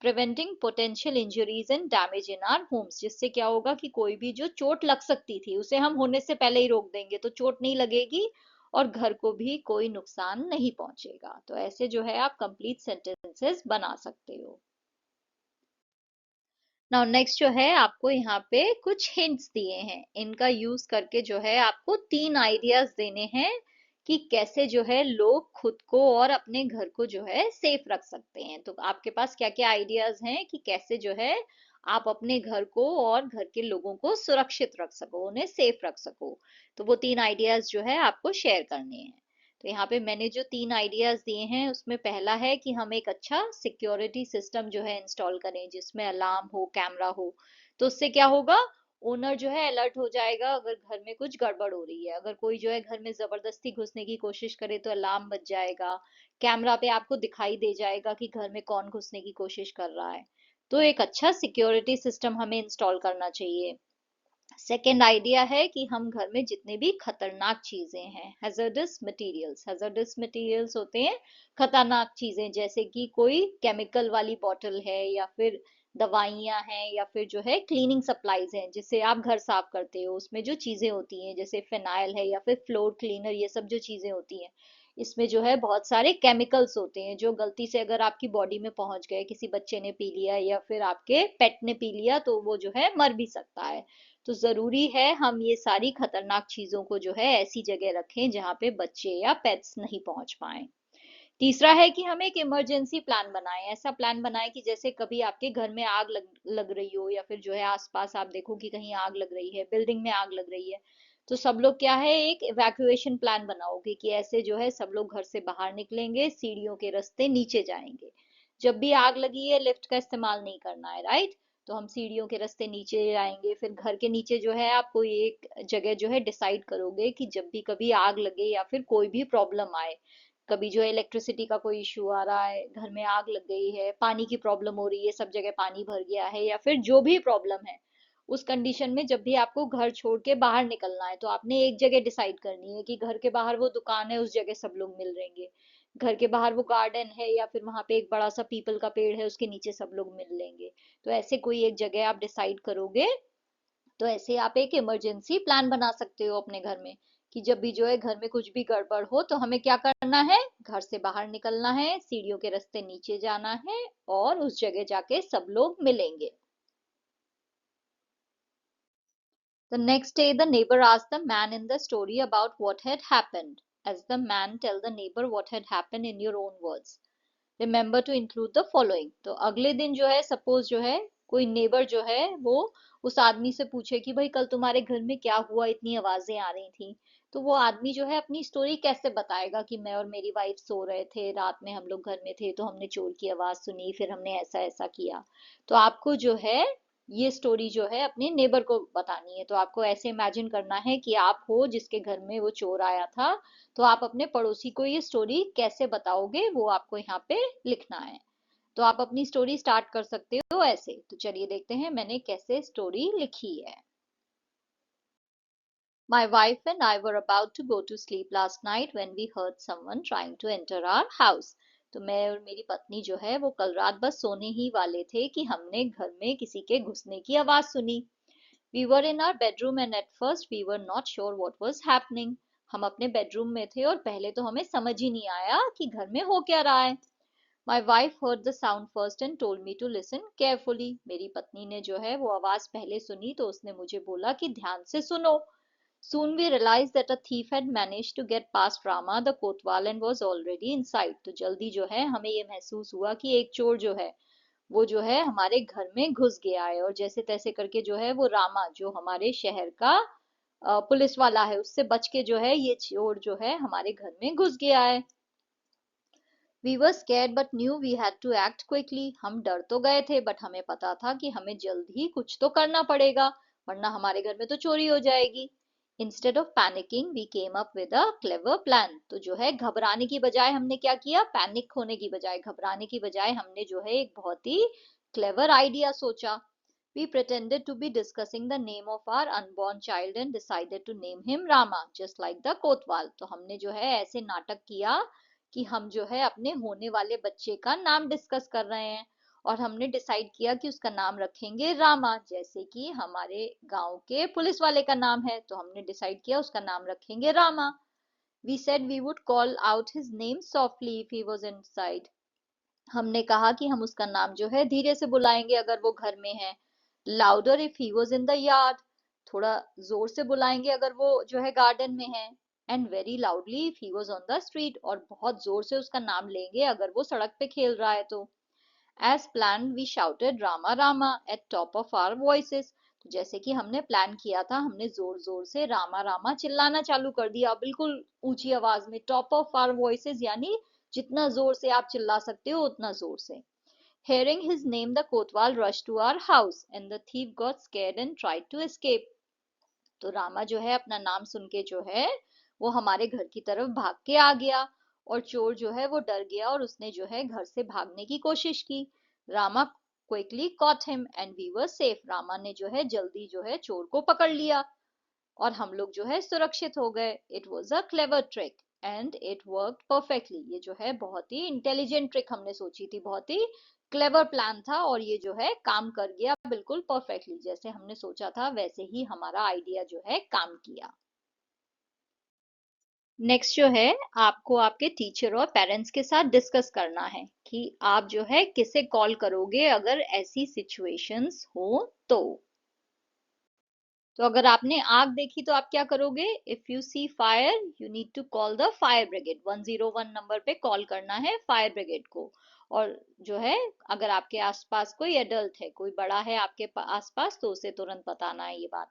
Preventing potential injuries and damage in our homes, जिससे क्या होगा कि कोई भी जो चोट लग सकती थी उसे हम होने से पहले ही रोक देंगे, तो चोट नहीं लगेगी और घर को भी कोई नुकसान नहीं पहुंचेगा। तो ऐसे जो है आप कंप्लीट सेंटेंसेस बना सकते हो। नाउ नेक्स्ट जो है आपको यहाँ पे कुछ हिंट्स दिए हैं, इनका यूज करके जो है आपको 3 आइडियाज देने हैं कि कैसे जो है लोग खुद को और अपने घर को जो है सेफ रख सकते हैं। तो आपके पास क्या क्या आइडियाज हैं कि कैसे जो है आप अपने घर को और घर के लोगों को सुरक्षित रख सको, उन्हें सेफ रख सको। तो वो 3 आइडियाज जो है आपको शेयर करने हैं। तो यहाँ पे मैंने जो 3 आइडियाज दिए हैं उसमें पहला है कि हम एक अच्छा सिक्योरिटी सिस्टम जो है इंस्टॉल करें जिसमें अलार्म हो, कैमरा हो। तो उससे क्या होगा, ओनर जो है अलर्ट हो जाएगा अगर घर में कुछ गड़बड़ हो रही है, अगर कोई जो है घर में जबरदस्ती घुसने की कोशिश करे तो अलार्म बज जाएगा, कैमरा पे आपको दिखाई दे जाएगा कि घर में कौन घुसने की कोशिश कर रहा है। तो एक अच्छा सिक्योरिटी सिस्टम हमें इंस्टॉल करना चाहिए। सेकेंड आइडिया है कि हम घर में जितने भी खतरनाक चीजें हैं, हैजर्डस मटेरियल्स होते हैं, खतरनाक चीजें, जैसे कि कोई केमिकल वाली बॉटल है या फिर दवाइयां हैं या फिर जो है क्लीनिंग सप्लाईज हैं जिससे आप घर साफ करते हो, उसमें जो चीजें होती हैं जैसे फिनाइल है या फिर फ्लोर क्लीनर, ये सब जो चीजें होती हैं इसमें जो है बहुत सारे केमिकल्स होते हैं जो गलती से अगर आपकी बॉडी में पहुंच गए, किसी बच्चे ने पी लिया या फिर आपके पेट ने पी लिया, तो वो जो है मर भी सकता है। तो जरूरी है हम ये सारी खतरनाक चीजों को जो है ऐसी जगह रखें जहां पे बच्चे या पेट्स नहीं पहुंच पाए। तीसरा है कि हम एक इमरजेंसी प्लान बनाएं, ऐसा प्लान बनाएं कि जैसे कभी आपके घर में आग लग रही हो या फिर जो है आसपास आप देखो कि कहीं आग लग रही है, बिल्डिंग में आग लग रही है, तो सब लोग क्या है एक इवैक्यूएशन प्लान बनाओगे कि ऐसे जो है सब लोग घर से बाहर निकलेंगे, सीढ़ियों के रास्ते नीचे जाएंगे। जब भी आग लगी है लिफ्ट का इस्तेमाल नहीं करना है, राइट। तो हम सीढ़ियों के रास्ते नीचे जाएंगे, फिर घर के नीचे जो है आप कोई एक जगह जो है डिसाइड करोगे कि जब भी कभी आग लगे या फिर कोई भी प्रॉब्लम आए, कभी जो है इलेक्ट्रिसिटी का कोई इशू आ रहा है, घर में आग लग गई है, पानी की प्रॉब्लम हो रही है, सब जगह पानी भर गया है या फिर जो भी प्रॉब्लम है, उस कंडीशन में जब भी आपको घर छोड़ के बाहर निकलना है तो आपने एक जगह डिसाइड करनी है कि घर के बाहर वो दुकान है, उस जगह सब लोग मिल लेंगे, घर के बाहर वो गार्डन है या फिर वहां पे एक बड़ा सा पीपल का पेड़ है उसके नीचे सब लोग मिल लेंगे। तो ऐसे कोई एक जगह आप डिसाइड करोगे, तो ऐसे आप एक इमरजेंसी प्लान बना सकते हो अपने घर में कि जब भी जो है घर में कुछ भी गड़बड़ हो तो हमें क्या करना है, घर से बाहर निकलना है, सीढ़ियों के रास्ते नीचे जाना है और उस जगह जाके सब लोग मिलेंगे। The next day, the neighbor asked the man in the story about what had happened. As the man tell the neighbor what had happened in your own words. Remember to include the following. तो अगले दिन जो है suppose जो है कोई neighbour जो है वो उस आदमी से पूछे कि भाई कल तुम्हारे घर में क्या हुआ, इतनी आवाजें आ रही थी। तो वो आदमी जो है अपनी स्टोरी कैसे बताएगा कि मैं और मेरी वाइफ सो रहे थे, रात में हम लोग घर में थे तो हमने चोर की आवाज सुनी, फिर हमने ऐसा ऐसा किया। तो आपको जो है ये स्टोरी जो है अपने नेबर को बतानी है। तो आपको ऐसे इमेजिन करना है कि आप हो जिसके घर में वो चोर आया था, तो आप अपने पड़ोसी को ये स्टोरी कैसे बताओगे वो आपको यहाँ पे लिखना है। तो आप अपनी स्टोरी स्टार्ट कर सकते हो ऐसे। तो चलिए देखते हैं मैंने कैसे स्टोरी लिखी है। My wife and I were about to go to sleep last night when we heard someone trying to enter our house. तो मैं और मेरी पत्नी जो है वो कल रात बस सोने ही वाले थे कि हमने घर में किसी के घुसने की आवाज सुनी। We were in our bedroom and at first we were not sure what was happening. हम अपने बेडरूम में थे और पहले तो हमें समझ ही नहीं आया कि घर में हो क्या रहा है। My wife heard the sound first and told me to listen carefully. मेरी पत्नी ने जो है वो आवाज पहले सुनी तो उसने मुझे बोला कि ध्यान से सुनो। Soon we realized that a thief had managed to get past Rama the Kotwal and was already inside. तो जल्दी जो है हमें ये महसूस हुआ कि एक चोर जो है वो जो है हमारे घर में घुस गया है और जैसे तैसे करके जो है वो रामा जो हमारे शहर का पुलिस वाला है उससे बच के जो है ये चोर जो है हमारे घर में घुस गया है। We were scared but knew we had to act quickly. हम डर तो गए थे बट हमें पता था कि हमें जल्द ही कुछ तो करना पड़ेगा वरना हमारे घर में तो चोरी हो जाएगी। Instead of panicking, we came up with a clever plan. तो जो है घबराने की बजाय हमने क्या किया, पैनिक होने की बजाय घबराने की बजाय हमने जो है एक बहुत ही क्लेवर आइडिया सोचा। We pretended to be discussing the name of our unborn child and decided to name him Rama, just like the Kotwal. तो हमने जो है ऐसे नाटक किया कि हम जो है अपने होने वाले बच्चे का नाम डिस्कस कर रहे हैं और हमने डिसाइड किया कि उसका नाम रखेंगे रामा, जैसे कि हमारे गांव के पुलिस वाले का नाम है तो हमने डिसाइड किया उसका नाम रखेंगे Rama. We said we would call out his name softly if he was inside. हमने कहा कि हम उसका नाम जो है धीरे से बुलाएंगे अगर वो घर में है। Louder if he was in the yard. थोड़ा जोर से बुलाएंगे अगर वो जो है गार्डन में है। And very loudly if he was on the street. और बहुत जोर से उसका नाम लेंगे अगर वो सड़क पे खेल रहा है तो। As planned, we shouted Rama Rama at top of our voices. तो जैसे कि हमने प्लान किया था हमने जोर जोर से रामा रामा चिल्लाना चालू कर दिया बिल्कुल ऊंची आवाज में, टॉप ऑफ आवर वॉइसेस यानी जितना जोर से आप चिल्ला सकते हो उतना जोर से। Hearing his name, the Kotwal rushed to our house and the thief got scared and tried to escape. तो रामा जो है अपना नाम सुन के जो है वो हमारे घर की तरफ भाग के आ गया और चोर जो है वो डर गया और उसने जो है घर से भागने की कोशिश की। Rama quickly caught him and we were safe. Rama ने जो है जल्दी जो है चोर को पकड़ लिया और हम लोग जो है सुरक्षित हो गए। It was a clever trick and it work perfectly. ये जो है बहुत ही इंटेलिजेंट ट्रिक हमने सोची थी, बहुत ही क्लेवर प्लान था और ये जो है काम कर गया बिल्कुल परफेक्टली, जैसे हमने सोचा था वैसे ही हमारा आइडिया जो है काम किया। नेक्स्ट जो है आपको आपके टीचर और पेरेंट्स के साथ डिस्कस करना है कि आप जो है किसे कॉल करोगे अगर ऐसी सिचुएशंस हो तो। तो अगर आपने आग देखी तो आप क्या करोगे, if you see fire you need to call the fire brigade. 101 number पे कॉल करना है फायर ब्रिगेड को। और जो है अगर आपके आसपास कोई एडल्ट है, कोई बड़ा है आपके आसपास, तो उसे तुरंत बताना है ये बात।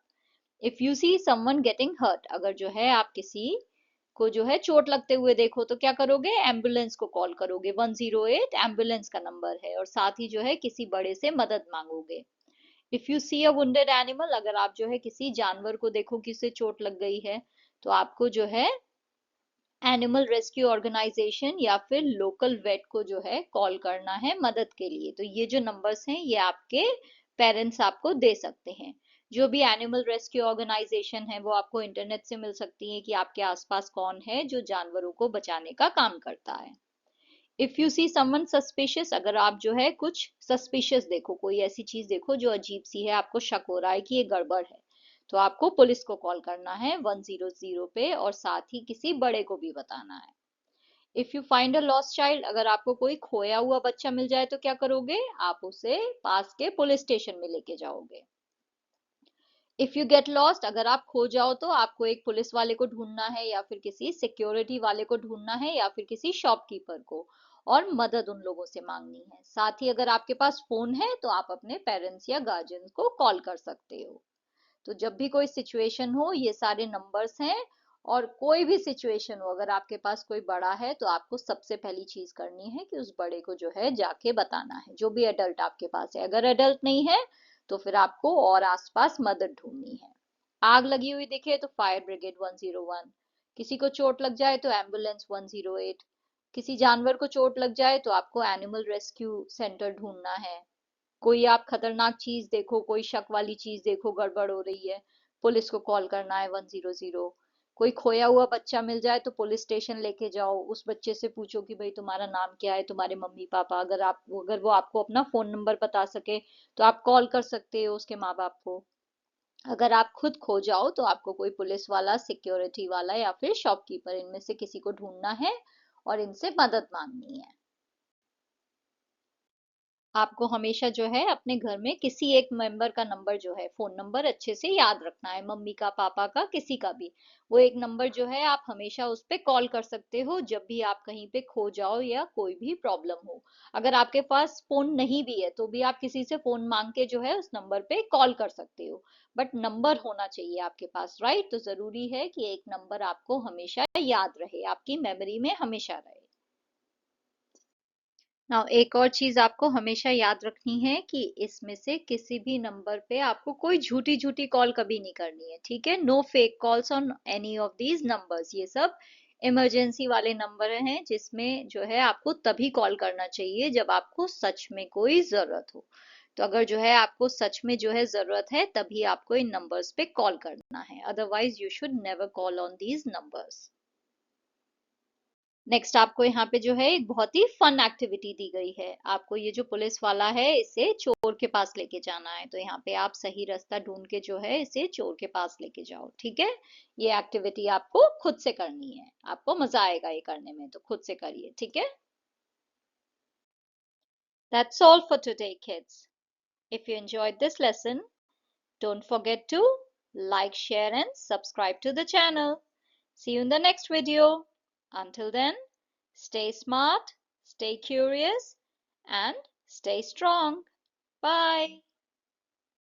If you see someone getting hurt, अगर जो है आप किसी को जो है चोट लगते हुए देखो तो क्या करोगे, एम्बुलेंस को कॉल करोगे। 108 एम्बुलेंस का नंबर है और साथ ही जो है किसी बड़े से मदद मांगोगे। If you see a wounded animal, अगर आप जो है किसी जानवर को देखो कि उसे चोट लग गई है तो आपको जो है एनिमल रेस्क्यू ऑर्गेनाइजेशन या फिर लोकल वेट को जो है कॉल करना है मदद के लिए। तो ये जो नंबर्स हैं ये आपके पेरेंट्स आपको दे सकते हैं। जो भी एनिमल रेस्क्यू ऑर्गेनाइजेशन है वो आपको इंटरनेट से मिल सकती है कि आपके आसपास कौन है जो जानवरों को बचाने का काम करता है। If you see someone suspicious, अगर आप जो है कुछ सस्पिशियस देखो, कोई ऐसी चीज देखो जो अजीब सी है, आपको शक हो रहा है कि ये गड़बड़ है, तो आपको पुलिस को कॉल करना है 100 पे और साथ ही किसी बड़े को भी बताना है। If you find a lost child, अगर आपको कोई खोया हुआ बच्चा मिल जाए तो क्या करोगे, आप उसे पास के पुलिस स्टेशन में लेके जाओगे। इफ यू गेट लॉस्ट, अगर आप खो जाओ तो आपको एक पुलिस वाले को ढूंढना है या फिर किसी सिक्योरिटी वाले को ढूंढना है या फिर किसी शॉपकीपर को और मदद उन लोगों से मांगनी है। साथ ही अगर आपके पास फोन है तो आप अपने पेरेंट्स या गार्जियंस को कॉल कर सकते हो। तो जब भी कोई सिचुएशन हो ये सारे नंबर्स हैं और कोई भी सिचुएशन हो अगर आपके पास कोई बड़ा है तो आपको सबसे पहली चीज करनी है कि उस बड़े को जो है जाके बताना है, जो भी एडल्ट आपके पास है। अगर एडल्ट नहीं है तो फिर आपको और आसपास मदद ढूंढनी है। आग लगी हुई दिखे तो फायर ब्रिगेड 101, किसी को चोट लग जाए तो एम्बुलेंस 108, किसी जानवर को चोट लग जाए तो आपको एनिमल रेस्क्यू सेंटर ढूंढना है। कोई आप खतरनाक चीज देखो, कोई शक वाली चीज देखो, गड़बड़ हो रही है, पुलिस को कॉल करना है 100। कोई खोया हुआ बच्चा मिल जाए तो पुलिस स्टेशन लेके जाओ, उस बच्चे से पूछो कि भाई तुम्हारा नाम क्या है, तुम्हारे मम्मी पापा, अगर वो आपको अपना फोन नंबर बता सके तो आप कॉल कर सकते हो उसके माँ बाप को। अगर आप खुद खो जाओ तो आपको कोई पुलिस वाला, सिक्योरिटी वाला या फिर शॉपकीपर, इनमें से किसी को ढूंढना है और इनसे मदद मांगनी है। आपको हमेशा जो है अपने घर में किसी एक मेंबर का नंबर जो है, फोन नंबर अच्छे से याद रखना है, मम्मी का, पापा का, किसी का भी। वो एक नंबर जो है आप हमेशा उस पे कॉल कर सकते हो जब भी आप कहीं पे खो जाओ या कोई भी प्रॉब्लम हो। अगर आपके पास फोन नहीं भी है तो भी आप किसी से फोन मांग के जो है उस नंबर पे कॉल कर सकते हो। बट नंबर होना चाहिए आपके पास, राइट? तो जरूरी है कि एक नंबर आपको हमेशा याद रहे, आपकी मेमोरी में हमेशा रहे। नाउ एक और चीज आपको हमेशा याद रखनी है कि इसमें से किसी भी नंबर पे आपको कोई झूठी झूठी कॉल कभी नहीं करनी है, ठीक है? No fake calls on any of these numbers. ये सब इमरजेंसी वाले नंबर हैं जिसमें जो है आपको तभी कॉल करना चाहिए जब आपको सच में कोई जरूरत हो। तो अगर जो है आपको सच में जो है जरूरत है तभी आपको इन नंबर्स पे कॉल करना है, otherwise you should never call on these numbers. Next आपको यहाँ पे जो है एक बहुत ही फन एक्टिविटी दी गई है। आपको ये जो पुलिस वाला है इसे चोर के पास लेके जाना है, तो यहाँ पे आप सही रास्ता ढूंढ के जो है इसे चोर के पास लेके जाओ, ठीक है? ये एक्टिविटी आपको खुद से करनी है, आपको मजा आएगा ये करने में, तो खुद से करिए, ठीक है? That's all for today, kids. If you enjoyed this lesson, don't forget to like, share and subscribe to the channel. See you in the next video. Until then, stay smart, stay curious, and stay strong. Bye.